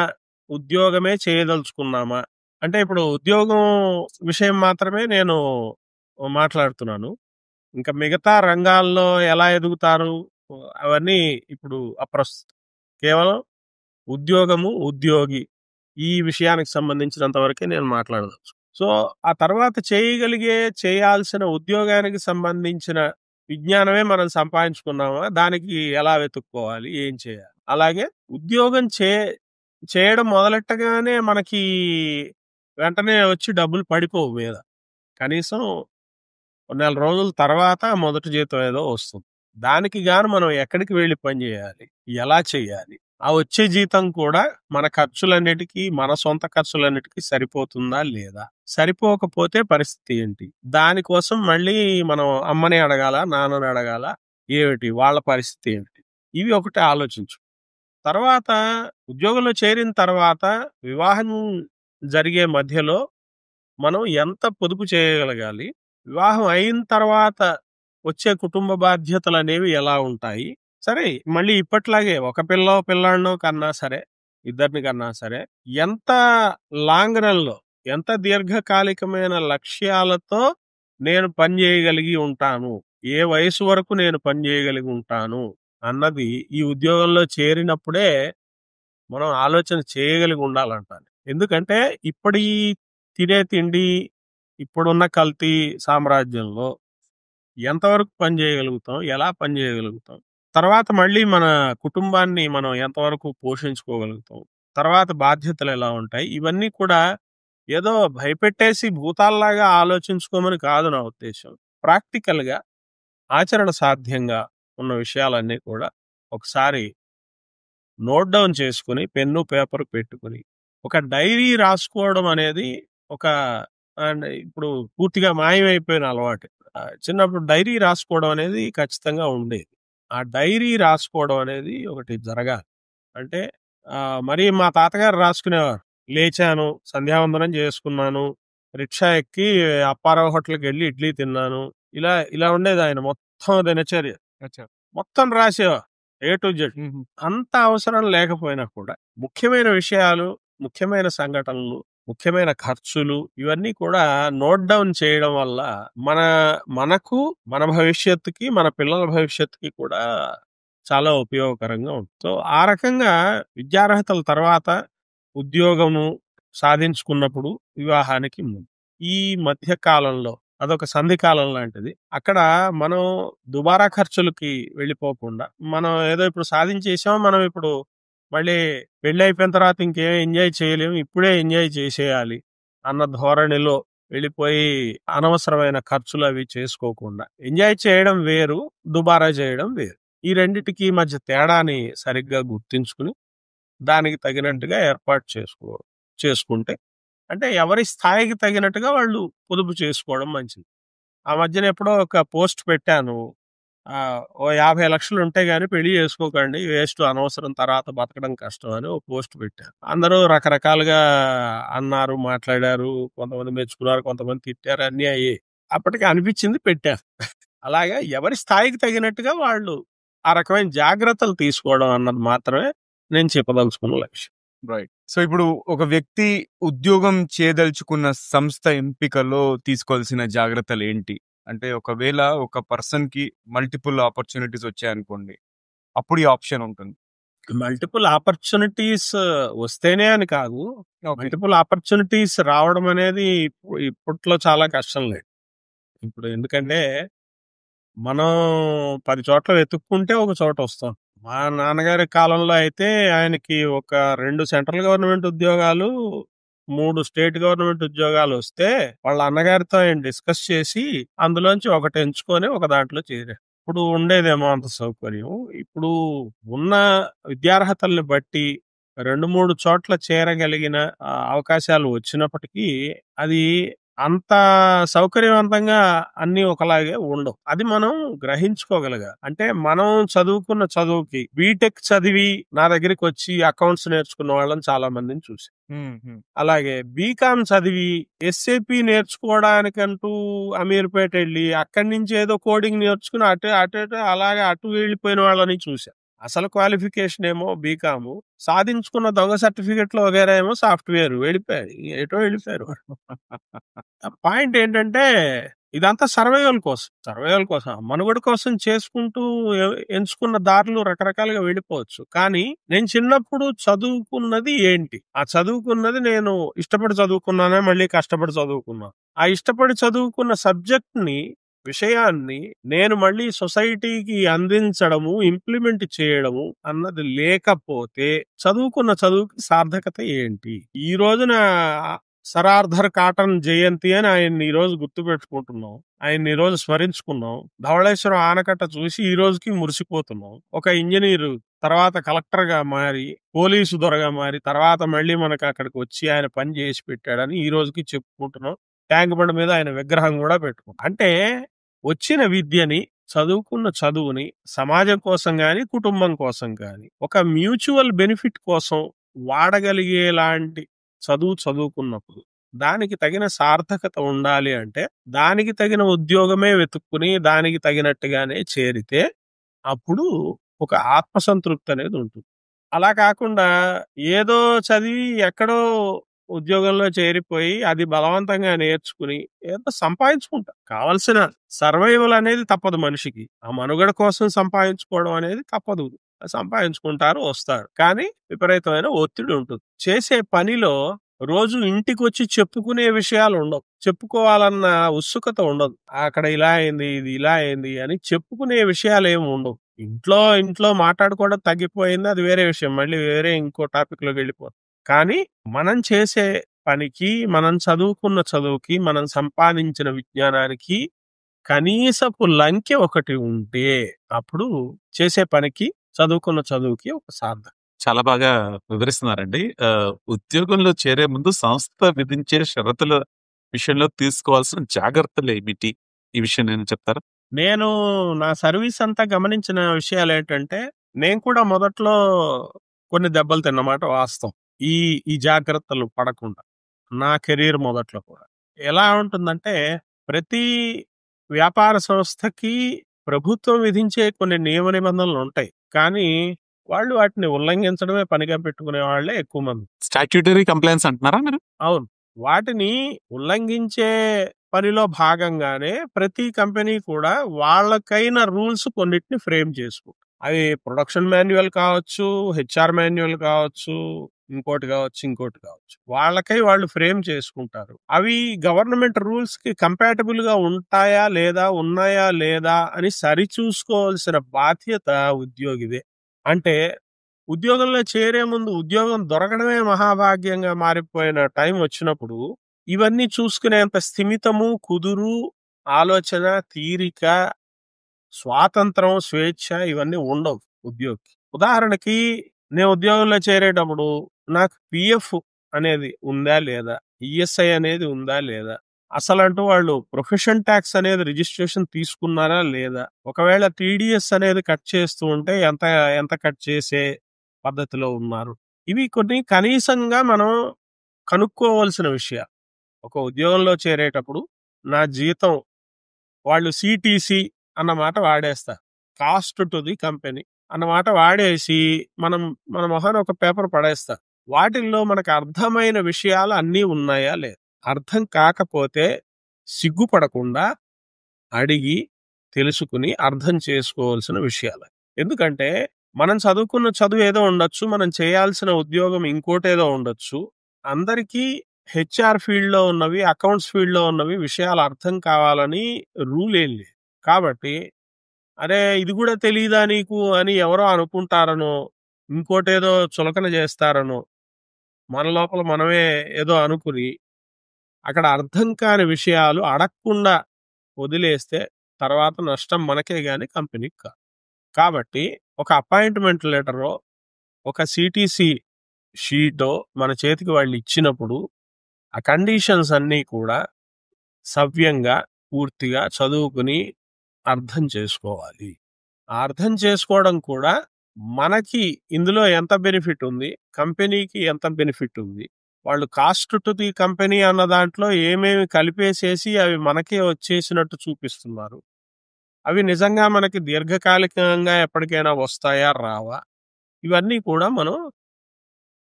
ఉద్యోగమే చేయదలుచుకున్నామా? అంటే ఇప్పుడు ఉద్యోగం విషయం మాత్రమే నేను మాట్లాడుతున్నాను. ఇంకా మిగతా రంగాల్లో ఎలా ఎదుగుతారు అవన్నీ ఇప్పుడు అప్రస్తుతం. కేవలం ఉద్యోగము, ఉద్యోగి ఈ విషయానికి సంబంధించినంత వరకే నేను మాట్లాడదలుచు. సో ఆ తర్వాత చేయాల్సిన ఉద్యోగానికి సంబంధించిన విజ్ఞానమే మనం సంపాదించుకున్నామా, దానికి ఎలా వెతుక్కోవాలి, ఏం చేయాలి. అలాగే ఉద్యోగం చేయడం మొదలెట్టగానే మనకి వెంటనే వచ్చి డబ్బులు పడిపోవు మీద. కనీసం నెల రోజుల తర్వాత మొదటి జీతం ఏదో వస్తుంది. దానికి గాను మనం ఎక్కడికి వెళ్ళి పని చేయాలి, ఎలా చేయాలి, ఆ వచ్చే జీతం కూడా మన ఖర్చులన్నిటికీ, మన సొంత ఖర్చులన్నిటికీ సరిపోతుందా లేదా, సరిపోకపోతే పరిస్థితి ఏంటి, దానికోసం మళ్ళీ మనం అమ్మని అడగాల, నాన్నని అడగాల, ఏమిటి వాళ్ళ పరిస్థితి ఏంటి, ఇవి ఒకటి ఆలోచించు. తర్వాత ఉద్యోగంలో చేరిన తర్వాత వివాహం జరిగే మధ్యలో మనం ఎంత పొదుపు చేయగలగాలి, వివాహం అయిన తర్వాత వచ్చే కుటుంబ బాధ్యతలు అనేవి ఎలా ఉంటాయి. సరే మళ్ళీ ఇప్పట్లాగే ఒక పిల్లాడినో కన్నా సరే ఇద్దరిని కన్నా సరే, ఎంత లాంగ్ రన్‌లో, ఎంత దీర్ఘకాలికమైన లక్ష్యాలతో నేను పని చేయగలిగి ఉంటాను, ఏ వయసు వరకు నేను పని చేయగలిగి ఉంటాను అన్నది ఈ ఉద్యోగంలో చేరినప్పుడే మనం ఆలోచన చేయగలిగి ఉండాలంటాను. ఎందుకంటే ఇప్పటి తినే తిండి, ఇప్పుడున్న కల్తీ సామ్రాజ్యంలో ఎంతవరకు పని చేయగలుగుతాం, ఎలా పని చేయగలుగుతాం, తర్వాత మళ్ళీ మన కుటుంబాన్ని మనం ఎంతవరకు పోషించుకోగలుగుతాం, తర్వాత బాధ్యతలు ఎలా ఉంటాయి, ఇవన్నీ కూడా ఏదో భయపెట్టేసి భూతాల్లాగా ఆలోచించుకోమని కాదు నా ఉద్దేశం. ప్రాక్టికల్‌గా ఆచరణ సాధ్యంగా ఉన్న విషయాలన్నీ కూడా ఒకసారి నోట్ డౌన్ చేసుకొని, పెన్ను, పేపర్ పెట్టుకొని, ఒక డైరీ రాసుకోవడం అనేది ఒక ఇప్పుడు పూర్తిగా మాయమైపోయిన అలవాటు. చిన్నప్పుడు డైరీ రాసుకోవడం అనేది ఖచ్చితంగా ఉండేది. ఆ డైరీ రాసుకోవడం అనేది ఒకటి జరగాలి. అంటే మరి మా తాతగారు రాసుకునేవారు. లేచాను, సంధ్యావందనం చేసుకున్నాను, రిక్షా ఎక్కి అప్పారావు హోటల్‌కెళ్ళి ఇడ్లీ తిన్నాను. ఇలా ఉండేది ఆయన మొత్తం దినచర్య. మొత్తం రాసేవారు. A to Z. అంత అవసరం లేకపోయినా కూడా ముఖ్యమైన విషయాలు, ముఖ్యమైన సంఘటనలు, ముఖ్యమైన ఖర్చులు ఇవన్నీ కూడా నోట్ డౌన్ చేయడం వల్ల మనకు, మన భవిష్యత్తుకి, మన పిల్లల భవిష్యత్తుకి కూడా చాలా ఉపయోగకరంగా ఉంటుంది. సో ఆ రకంగా విద్యార్హతల తర్వాత ఉద్యోగము సాధించుకున్నప్పుడు వివాహానికి ముందు ఈ మధ్య కాలంలో అదొక సంధి కాలం లాంటిది. అక్కడ మనం దుబారా ఖర్చులకి వెళ్ళిపోకుండా, మనం ఏదో ఇప్పుడు సాధించేసాం, మనం ఇప్పుడు మళ్ళీ పెళ్లి అయిపోయిన తర్వాత ఇంకేం ఎంజాయ్ చేయలేము, ఇప్పుడే ఎంజాయ్ చేసేయాలి అన్న ధోరణిలో వెళ్ళిపోయి అనవసరమైన ఖర్చులు అవి చేసుకోకుండా, ఎంజాయ్ చేయడం వేరు, దుబారా చేయడం వేరు. ఈ రెండిటికి మధ్య తేడాని సరిగ్గా గుర్తించుకుని దానికి తగినట్టుగా ఏర్పాటు చేసుకుంటే, అంటే ఎవరి స్థాయికి తగినట్టుగా వాళ్ళు పొదుపు చేసుకోవడం మంచిది. ఆ మధ్యన ఎప్పుడో ఒక పోస్ట్ పెట్టాను. ఓ 50 లక్షలు ఉంటే గానీ పెళ్లి చేసుకోకండి, వేస్ట్, అనవసరం, తర్వాత బతకడం కష్టం అని ఓ పోస్ట్ పెట్టాను. అందరూ రకరకాలుగా అన్నారు, మాట్లాడారు, కొంతమంది మెచ్చుకున్నారు, కొంతమంది తిట్టారు, అన్నీ అయ్యాయి. అప్పటికి అనిపించింది పెట్టాను. అలాగా ఎవరి స్థాయికి తగినట్టుగా వాళ్ళు ఆ రకమైన జాగ్రత్తలు తీసుకోవడం అన్నది మాత్రమే నేను చెప్పదలుచుకున్న లక్ష్యం. రైట్. సో ఇప్పుడు ఒక వ్యక్తి ఉద్యోగం చేయదలుచుకున్న సంస్థ ఎంపికలో తీసుకోవాల్సిన జాగ్రత్తలు ఏంటి? అంటే ఒకవేళ ఒక పర్సన్ కి మల్టిపుల్ ఆపర్చునిటీస్ వచ్చాయనుకోండి, అప్పుడు ఈ ఆప్షన్ ఉంటుంది. మల్టిపుల్ ఆపర్చునిటీస్ వస్తేనే అని కాదు, మల్టిపుల్ ఆపర్చునిటీస్ రావడం అనేది ఇప్పట్లో చాలా కష్టం లేదు. ఇప్పుడు ఎందుకంటే మనం 10 చోట్ల వెతుక్కుంటే ఒక చోట వస్తాం. మా నాన్నగారి కాలంలో అయితే ఆయనకి ఒక 2 సెంట్రల్ గవర్నమెంట్ ఉద్యోగాలు, 3 స్టేట్ గవర్నమెంట్ ఉద్యోగాలు వస్తే వాళ్ళ అన్నగారితో ఆయన డిస్కస్ చేసి అందులోంచి ఒకటి ఎంచుకొని ఒక దాంట్లో చేరారు. ఇప్పుడు ఉండేదేమో అంత సౌకర్యం. ఇప్పుడు ఉన్న విద్యార్హతల్ని బట్టి 2-3 చోట్ల చేరగలిగిన అవకాశాలు వచ్చినప్పటికీ అది అంత సౌకర్యవంతంగా అన్ని ఒకలాగే ఉండవు. అది మనం గ్రహించుకోగలగాలి. అంటే మనం చదువుకున్న చదువుకి బీటెక్ చదివి నా దగ్గరికి వచ్చి అకౌంట్స్ నేర్చుకున్న వాళ్ళని చాలా మందిని చూసాను. అలాగే బీకామ్ చదివి ఎస్ఏపి నేర్చుకోవడానికంటూ అమీర్పేట వెళ్ళి అక్కడి నుంచి ఏదో కోడింగ్ నేర్చుకుని అలాగే అటు వెళ్ళిపోయిన వాళ్ళని చూశాను. అసలు క్వాలిఫికేషన్ ఏమో బీకాము, సాధించుకున్న దొంగ సర్టిఫికెట్లు వగేరా ఏమో సాఫ్ట్వేర్, ఎటో వెళ్ళిపోయారు. పాయింట్ ఏంటంటే ఇదంతా సర్వైవల్ కోసం, మనుగడ కోసం చేసుకుంటూ ఎంచుకున్న దారులు రకరకాలుగా వెళ్ళిపోవచ్చు. కానీ నేను చిన్నప్పుడు చదువుకున్నది ఏంటి? ఆ చదువుకున్నది నేను ఇష్టపడి చదువుకున్నానే, మళ్ళీ కష్టపడి చదువుకున్నా. ఆ ఇష్టపడి చదువుకున్న సబ్జెక్ట్ ని, విషయాన్ని నేను మళ్ళీ సొసైటీకి అందించడము, ఇంప్లిమెంట్ చేయడము అన్నది లేకపోతే చదువుకున్న చదువుకి సార్థకత ఏంటి? ఈ రోజున సర్ ఆర్థర్ కాటన్ జయంతి అని ఆయన్ని ఈ రోజు గుర్తు పెట్టుకుంటున్నాం, ఆయన్ని ఈ రోజు స్మరించుకున్నాం. ధవళేశ్వరం ఆనకట్ట చూసి ఈ రోజుకి మురిసిపోతున్నాం. ఒక ఇంజనీరు తర్వాత కలెక్టర్ గా మారి, పోలీసు దొరగా మారి, తర్వాత మళ్ళీ మనకు అక్కడికి వచ్చి ఆయన పని చేసి పెట్టాడని ఈ రోజుకి చెప్పుకుంటున్నాం. ట్యాంక్ బండ్ మీద ఆయన విగ్రహం కూడా పెట్టుకున్నాం. అంటే వచ్చిన విద్యని, చదువుకున్న చదువుని సమాజం కోసం గాని, కుటుంబం కోసం గాని, ఒక మ్యూచువల్ బెనిఫిట్ కోసం వాడగలిగేలాంటి చదువుకున్నప్పుడు దానికి తగిన సార్థకత ఉండాలి. అంటే దానికి తగిన ఉద్యోగమే వెతుక్కుని దానికి తగినట్టుగానే చేరితే అప్పుడు ఒక ఆత్మసంతృప్తి అనేది ఉంటుంది. అలా కాకుండా ఏదో చదివి ఎక్కడో ఉద్యోగంలో చేరిపోయి అది బలవంతంగా నేర్చుకుని ఏదో సంపాదించుకుంటారు. కావాల్సిన సర్వైవల్ అనేది తప్పదు మనిషికి. ఆ మనుగడ కోసం సంపాదించుకోవడం అనేది తప్పదు. సంపాదించుకుంటారు, వస్తారు. కానీ విపరీతమైన ఒత్తిడి ఉంటుంది. చేసే పనిలో రోజు ఇంటికొచ్చి చెప్పుకునే విషయాలు ఉండవు. చెప్పుకోవాలన్న ఉత్సుకత ఉండదు. అక్కడ ఇలా అయింది, ఇది ఇలా అయింది అని చెప్పుకునే విషయాలు ఏమి ఉండవు. ఇంట్లో మాట్లాడుకోవడం తగ్గిపోయింది, అది వేరే విషయం. మళ్ళీ వేరే ఇంకో టాపిక్ లోకి వెళ్ళిపోతుంది. కానీ మనం చేసే పనికి, మనం చదువుకున్న చదువుకి, మనం సంపాదించిన విజ్ఞానానికి కనీసపు లంకె ఒకటి ఉంటే అప్పుడు చేసే పనికి, చదువుకున్న చదువుకి ఒక సార్థకత. చాలా బాగా వివరిస్తున్నారండి. ఉద్యోగంలో చేరే ముందు సంస్థ విధించే షరతుల విషయంలో తీసుకోవాల్సిన జాగ్రత్తలు ఏమిటి? ఈ విషయం నేను చెప్తారా? నేను నా సర్వీస్ అంతా గమనించిన విషయాలు ఏంటంటే, నేను కూడా మొదట్లో కొన్ని దెబ్బలు తిన్నమాట వాస్తవం. ఈ ఈ జాగ్రత్తలు పడకుండా నా కెరీర్ మొదట్లో కూడా ఎలా ఉంటుందంటే, ప్రతి వ్యాపార సంస్థకి ప్రభుత్వం విధించే కొన్ని నియమ నిబంధనలు ఉంటాయి. కానీ వాళ్ళు వాటిని ఉల్లంఘించడమే పనిగా పెట్టుకునే వాళ్ళే ఎక్కువ మంది. స్టాట్యూటరీ కంప్లైంట్స్ అంటున్నారా మీరు? అవును. వాటిని ఉల్లంఘించే పనిలో భాగంగానే ప్రతి కంపెనీ కూడా వాళ్ళకైన రూల్స్ కొన్నిటిని ఫ్రేమ్ చేసుకుంటారు. అవి ప్రొడక్షన్ మాన్యువల్ కావచ్చు, హెచ్ఆర్ మాన్యువల్ కావచ్చు, ఇంకోటి కావచ్చు. వాళ్ళకై వాళ్ళు ఫ్రేమ్ చేసుకుంటారు. అవి గవర్నమెంట్ రూల్స్ కి కంపాటబుల్ గా ఉన్నాయా లేదా అని సరిచూసుకోవాల్సిన బాధ్యత ఉద్యోగిదే. అంటే ఉద్యోగంలో చేరే ముందు ఉద్యోగం దొరకడమే మహాభాగ్యంగా మారిపోయిన టైం వచ్చినప్పుడు ఇవన్నీ చూసుకునేంత స్థిమితము, కుదురు, ఆలోచన, తీరిక, స్వాతంత్రం, స్వేచ్ఛ ఇవన్నీ ఉండవు ఉద్యోగికి. ఉదాహరణకి నేను ఉద్యోగంలో చేరేటప్పుడు నాకు పిఎఫ్ అనేది ఉందా లేదా, ఈఎస్ఐ అనేది ఉందా లేదా, అసలంటూ వాళ్ళు ప్రొఫెషన్ ట్యాక్స్ అనేది రిజిస్ట్రేషన్ తీసుకున్నారా లేదా, ఒకవేళ టీడీఎస్ అనేది కట్ చేస్తూ ఉంటే ఎంత కట్ చేసే పద్ధతిలో ఉన్నారు, ఇవి కొన్ని కనీసంగా మనం కనుక్కోవాల్సిన విషయాలు. ఒక ఉద్యోగంలో చేరేటప్పుడు నా జీతం వాళ్ళు సిటిసి అన్న మాట వాడేస్తారు, కాస్ట్ టు ది కంపెనీ అన్నమాట వాడేసి మన మొహాన ఒక పేపర్ పడేస్తారు. వాటిల్లో మనకు అర్థమైన విషయాలు అన్నీ ఉన్నాయా లేదు, అర్థం కాకపోతే సిగ్గుపడకుండా అడిగి తెలుసుకుని అర్థం చేసుకోవాల్సిన విషయాలు. ఎందుకంటే మనం చదువుకున్న చదువు ఏదో ఉండొచ్చు, మనం చేయాల్సిన ఉద్యోగం ఇంకోటేదో ఉండొచ్చు. అందరికీ హెచ్ఆర్ ఫీల్డ్ లో ఉన్నవి, అకౌంట్స్ ఫీల్డ్ లో ఉన్నవి విషయాలు అర్థం కావాలని రూల్ ఏం లేదు. కాబట్టి అరే ఇది కూడా తెలియదా నీకు అని ఎవరో అనుకుంటారనో, ఇంకోటేదో చులకన చేస్తారనో, మన లోపల మనమే ఏదో అనుకుని అక్కడ అర్థం కాని విషయాలు అడగకుండా వదిలేస్తే తర్వాత నష్టం మనకే గాని కంపెనీకి కాదు. కాబట్టి ఒక అపాయింట్మెంట్ లెటరో, ఒక సిటిసి షీటో మన చేతికి వాళ్ళు ఇచ్చినప్పుడు ఆ కండిషన్స్ అన్నీ కూడా సవ్యంగా పూర్తిగా చదువుకుని అర్థం చేసుకోవాలి. ఆ అర్థం చేసుకోవడం కూడా మనకి ఇందులో ఎంత బెనిఫిట్ ఉంది, కంపెనీకి ఎంత బెనిఫిట్ ఉంది, వాళ్ళు కాస్ట్ టు ది కంపెనీ అన్న దాంట్లో ఏమేమి కలిపేసేసి అవి మనకే వచ్చేసినట్టు చూపిస్తున్నారు, అవి నిజంగా మనకి దీర్ఘకాలికంగా ఎప్పటికైనా వస్తాయా రావా, ఇవన్నీ కూడా మనం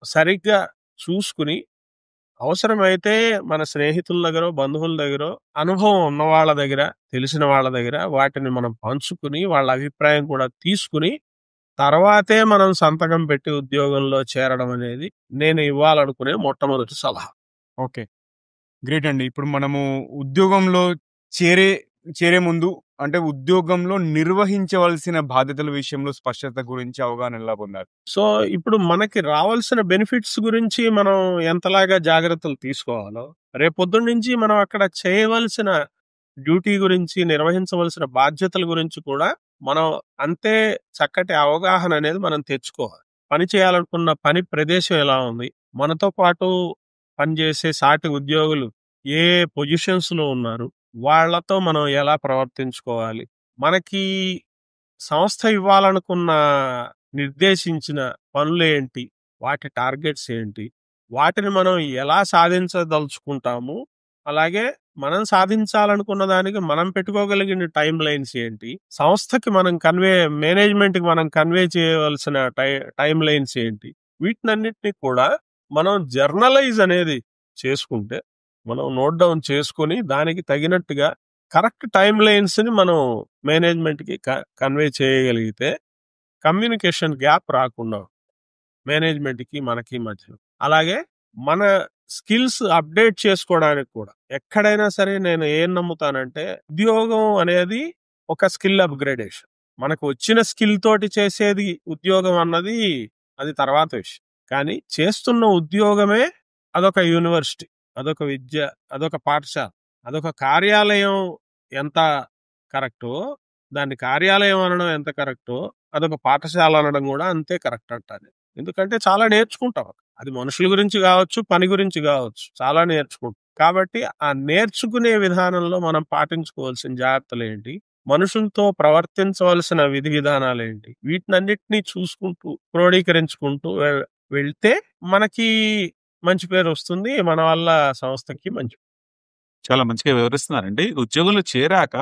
సరిగ్గా చూసుకుని అవసరమైతే మన స్నేహితుల దగ్గర, బంధువుల దగ్గర, అనుభవం ఉన్న వాళ్ళ దగ్గర, తెలిసిన వాళ్ళ దగ్గర వాటిని మనం పంచుకుని వాళ్ళ అభిప్రాయం కూడా తీసుకుని తర్వాతే మనం సంతకం పెట్టి ఉద్యోగంలో చేరడం అనేది నేను ఇవ్వాలనుకునే మొట్టమొదటి సలహా. ఓకే, గ్రేట్ అండి. ఇప్పుడు మనము ఉద్యోగంలో చేరే ముందు అంటే ఉద్యోగంలో నిర్వహించవలసిన బాధ్యతల విషయంలో స్పష్టత గురించి అవగాహన ఎలా పొందాలి? సో ఇప్పుడు మనకి రావాల్సిన బెనిఫిట్స్ గురించి మనం ఎంతలాగా జాగ్రత్తలు తీసుకోవాలో, రేపొద్దున్న నుంచి మనం అక్కడ చేయవలసిన డ్యూటీ గురించి, నిర్వహించవలసిన బాధ్యతల గురించి కూడా మనం అంతే చక్కటి అవగాహన అనేది మనం తెచ్చుకోవాలి. పని చేయాలనుకున్న పని ప్రదేశం ఎలా ఉంది, మనతో పాటు పనిచేసే సాటి ఉద్యోగులు ఏ పొజిషన్స్ లో ఉన్నారు, వాళ్లతో మనం ఎలా ప్రవర్తించుకోవాలి, మనకి సంస్థ ఇవ్వాలనుకున్న నిర్దేశించిన పనులేంటి, వాటి టార్గెట్స్ ఏంటి, వాటిని మనం ఎలా సాధించదలుచుకుంటాము, అలాగే మనం సాధించాలనుకున్న దానికి మనం పెట్టుకోగలిగిన టైం లైన్స్ ఏంటి, సంస్థకి మనం మేనేజ్మెంట్ కి మనం కన్వే చేయవలసిన టైం లైన్స్ ఏంటి, వీటినన్నిటిని కూడా మనం జర్నలైజ్ అనేది చేసుకుంటే, మనం నోట్ డౌన్ చేసుకుని దానికి తగినట్టుగా కరెక్ట్ టైం లైన్స్ ని మనం మేనేజ్మెంట్ కి కన్వే చేయగలిగితే కమ్యూనికేషన్ గ్యాప్ రాకుండా మేనేజ్మెంట్ కి మనకి మధ్యలో. అలాగే మన స్కిల్స్ అప్డేట్ చేసుకోవడానికి కూడా ఎక్కడైనా సరే నేను ఏం నమ్ముతానంటే, ఉద్యోగం అనేది ఒక స్కిల్ అప్గ్రేడేషన్. మనకు వచ్చిన స్కిల్ తోటి చేసేది ఉద్యోగం అన్నది అది తర్వాత విషయం. కానీ చేస్తున్న ఉద్యోగమే అదొక యూనివర్సిటీ, అదొక విద్య, అదొక పాఠశాల, అదొక కార్యాలయం. ఎంత కరెక్టో దాన్ని కార్యాలయం అనడం ఎంత కరెక్టో అదొక పాఠశాల అనడం కూడా అంతే కరెక్ట్ అంటాను. ఎందుకంటే చాలా నేర్చుకుంటాం. అది మనుషుల గురించి కావచ్చు, పని గురించి కావచ్చు, చాలా నేర్చుకుంటాం. కాబట్టి ఆ నేర్చుకునే విధానంలో మనం పాటించుకోవాల్సిన జాగ్రత్తలు ఏంటి, మనుషులతో ప్రవర్తించవలసిన విధి విధానాలు ఏంటి, వీటినన్నిటినీ చూసుకుంటూ క్రోడీకరించుకుంటూ వెళ్తే మనకి మంచి పేరు వస్తుంది, మన వల్ల సంస్థకి మంచి. చాలా మంచిగా వివరిస్తున్నారండి. ఉద్యోగంలో చేరాక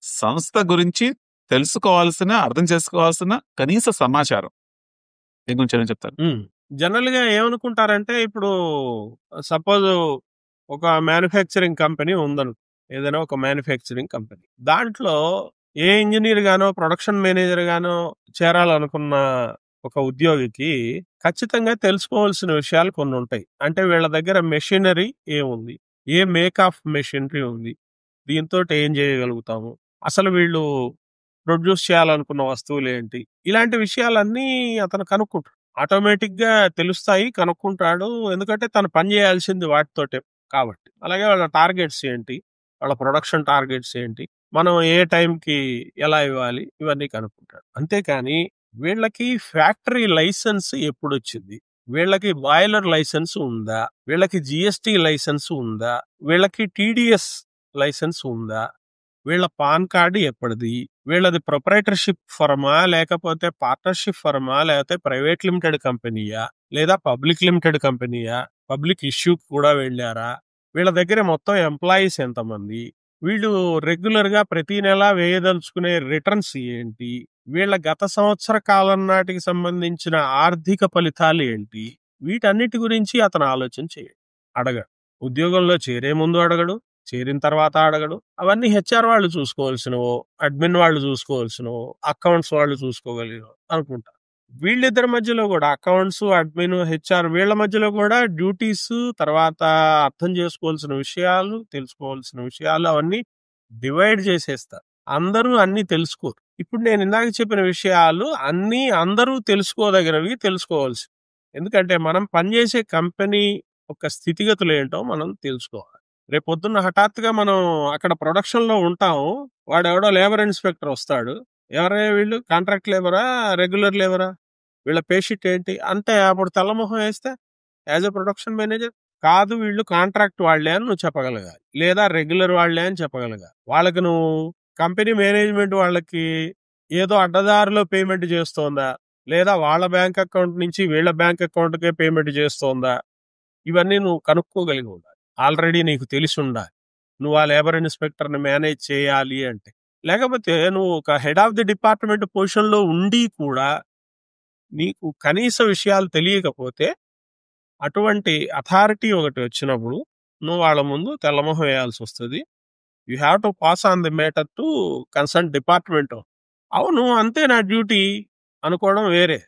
సంస్థ గురించి తెలుసుకోవాల్సిన, అర్థం చేసుకోవాల్సిన కనీస సమాచారం దీని గురించి ఏం చెప్తారు? జనరల్ గా ఏమనుకుంటారంటే, ఇప్పుడు సపోజ్ ఒక మ్యానుఫ్యాక్చరింగ్ కంపెనీ ఉందను, ఏదైనా ఒక మ్యానుఫ్యాక్చరింగ్ కంపెనీ, దాంట్లో ఏ ఇంజనీర్ గానో ప్రొడక్షన్ మేనేజర్ గానో చేరాలనుకున్న ఒక ఉద్యోగికి ఖచ్చితంగా తెలుసుకోవాల్సిన విషయాలు కొన్ని ఉంటాయి. అంటే వీళ్ళ దగ్గర మెషినరీ ఏముంది, ఏ మేక్ ఆఫ్ మెషినరీ ఉంది, దీంతో ఏం చేయగలుగుతాము, అసలు వీళ్ళు ప్రొడ్యూస్ చేయాలనుకున్న వస్తువులు ఏంటి, ఇలాంటి విషయాలన్నీ అతను కనుక్కుంటాడు. ఆటోమేటిక్ గా తెలుస్తాయి, కనుక్కుంటాడు. ఎందుకంటే తను పని చేయాల్సింది వాటితోటే కాబట్టి. అలాగే వాళ్ళ టార్గెట్స్ ఏంటి, వాళ్ళ ప్రొడక్షన్ టార్గెట్స్ ఏంటి, మనం ఏ టైంకి ఎలా ఇవ్వాలి, ఇవన్నీ కనుక్కుంటాడు. అంతేకాని వీళ్ళకి ఫ్యాక్టరీ లైసెన్స్ ఎప్పుడు వచ్చింది, వీళ్ళకి బాయిలర్ లైసెన్స్ ఉందా, వీళ్ళకి జిఎస్టి లైసెన్స్ ఉందా, వీళ్ళకి టీడీఎస్ లైసెన్స్ ఉందా, వీళ్ళ పాన్ కార్డు ఎప్పటిది, వీళ్ళది ప్రొప్రైటర్షిప్ ఫర్మా లేకపోతే పార్ట్నర్షిప్ ఫర్మా లేకపోతే ప్రైవేట్ లిమిటెడ్ కంపెనీయా లేదా పబ్లిక్ లిమిటెడ్ కంపెనీయా, పబ్లిక్ ఇష్యూ కూడా వెళ్ళారా, వీళ్ళ దగ్గర మొత్తం ఎంప్లాయీస్ ఎంతమంది, వీళ్ళు రెగ్యులర్ గా ప్రతి నెల వేయదలుచుకునే రిటర్న్స్ ఏంటి, వీళ్ళ గత సంవత్సర కాలం నాటికి సంబంధించిన ఆర్థిక ఫలితాలు ఏంటి, వీటన్నిటి గురించి అతను ఆలోచన చేయడు, అడగడు. ఉద్యోగంలో చేరే ముందు అడగడు, చేరిన తర్వాత అడగడు. అవన్నీ హెచ్ఆర్ వాళ్ళు చూసుకోవాల్సినవో, అడ్మిన్ వాళ్ళు చూసుకోవాల్సినవో, అకౌంట్స్ వాళ్ళు చూసుకోగలిగినో అనుకుంటారు. వీళ్ళిద్దరి మధ్యలో కూడా అకౌంట్స్, అడ్మిన్, హెచ్ఆర్ వీళ్ళ మధ్యలో కూడా డ్యూటీస్, తర్వాత అర్థం చేసుకోవాల్సిన విషయాలు, తెలుసుకోవాల్సిన విషయాలు అవన్నీ డివైడ్ చేసేస్తారు. అందరూ అన్ని తెలుసుకోరు. ఇప్పుడు నేను ఇందాక చెప్పిన విషయాలు అన్ని అందరూ తెలుసుకోదగినవి, తెలుసుకోవాల్సి. ఎందుకంటే మనం పనిచేసే కంపెనీ ఒక స్థితిగతులు ఏంటో మనం తెలుసుకోవాలి. రేపు పొద్దున్న హఠాత్తుగా మనం అక్కడ ప్రొడక్షన్ లో ఉంటాము, వాడెవడో లేబర్ ఇన్స్పెక్టర్ వస్తాడు, ఎవరైనా వీళ్ళు కాంట్రాక్ట్ లేబరా రెగ్యులర్ లేబరా, వీళ్ళ పేషెంట్ ఏంటి అంటే అప్పుడు తెల్లమొహం వేస్తే యాజ్ ఎ ప్రొడక్షన్ మేనేజర్ కాదు వీళ్ళు కాంట్రాక్ట్ వాళ్లే అని నువ్వు చెప్పగలగాలి, లేదా రెగ్యులర్ వాళ్లే అని చెప్పగలగాలి. వాళ్ళకి నువ్వు కంపెనీ మేనేజ్మెంట్ వాళ్ళకి ఏదో అడ్డదారిలో పేమెంట్ చేస్తోందా, లేదా వాళ్ళ బ్యాంక్ అకౌంట్ నుంచి వీళ్ళ బ్యాంక్ అకౌంట్కే పేమెంట్ చేస్తోందా, ఇవన్నీ నువ్వు కనుక్కోగలిగి ఉండాలి. ఆల్రెడీ నీకు తెలిసి ఉండాలి నువ్వు ఆ లేబర్ ఇన్స్పెక్టర్ని మేనేజ్ చేయాలి అంటే. లేకపోతే నువ్వు ఒక హెడ్ ఆఫ్ ది డిపార్ట్మెంట్ పొజిషన్లో ఉండి కూడా నీకు కనీస విషయాలు తెలియకపోతే, అటువంటి అథారిటీ ఒకటి వచ్చినప్పుడు నువ్వు వాళ్ళ ముందు తెల్లమొహం వేయాల్సి వస్తుంది. You have to pass on the matter to concern department. అవును అంతే నా డ్యూటీ అనుకోవడం వేరే,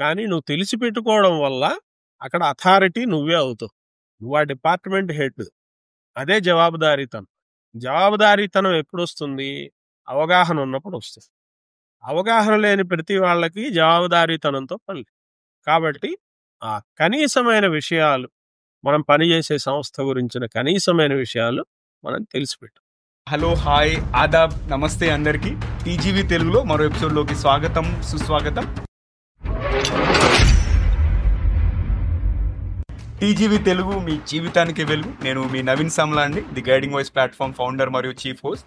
కానీ నువ్వు తెలిసి పెట్టుకోవడం వల్ల అక్కడ అథారిటీ నువ్వే అవుతావు, నువ్వు ఆ డిపార్ట్మెంట్ హెడ్. అదే జవాబుదారీతనం. జవాబుదారీతనం ఎప్పుడు వస్తుంది, అవగాహన ఉన్నప్పుడు వస్తుంది. అవగాహన లేని ప్రతి వాళ్ళకి జవాబుదారీతనంతో పని. కాబట్టి ఆ కనీసమైన విషయాలు, మనం పనిచేసే సంస్థ గురించిన కనీసమైన విషయాలు మనం తెలిసిపెట్టు. హలో, హాయ్, ఆదాబ్, నమస్తే అందరికీ. టీజీవీ తెలుగులో మరో ఎపిసోడ్లోకి స్వాగతం, సుస్వాగతం. టీజీవీ తెలుగు మీ జీవితానికి వెలుగు. నేను మీ నవీన్ సామ్లా అండి, the guiding voice platform founder మరియు చీఫ్ హోస్ట్.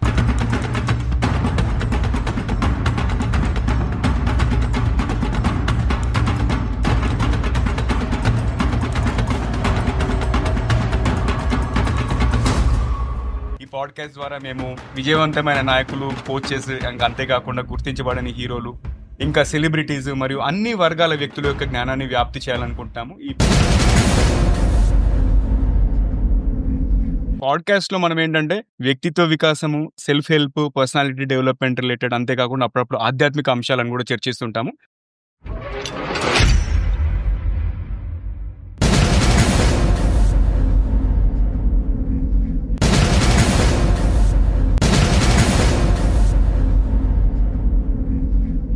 పాడ్కాస్ట్ ద్వారా మేము విజయవంతమైన నాయకులు, కోచెస్, ఇంకా అంతేకాకుండా గుర్తించబడని హీరోలు, ఇంకా సెలబ్రిటీస్ మరియు అన్ని వర్గాల వ్యక్తుల యొక్క జ్ఞానాన్ని వ్యాప్తి చేయాలనుకుంటున్నాము. ఈ పాడ్కాస్ట్ లో మనం ఏంటంటే వ్యక్తిత్వ వికాసము, self help, personality development related, అంతేకాకుండా అప్పుడప్పుడు ఆధ్యాత్మిక అంశాలను కూడా చర్చిస్తుంటాము.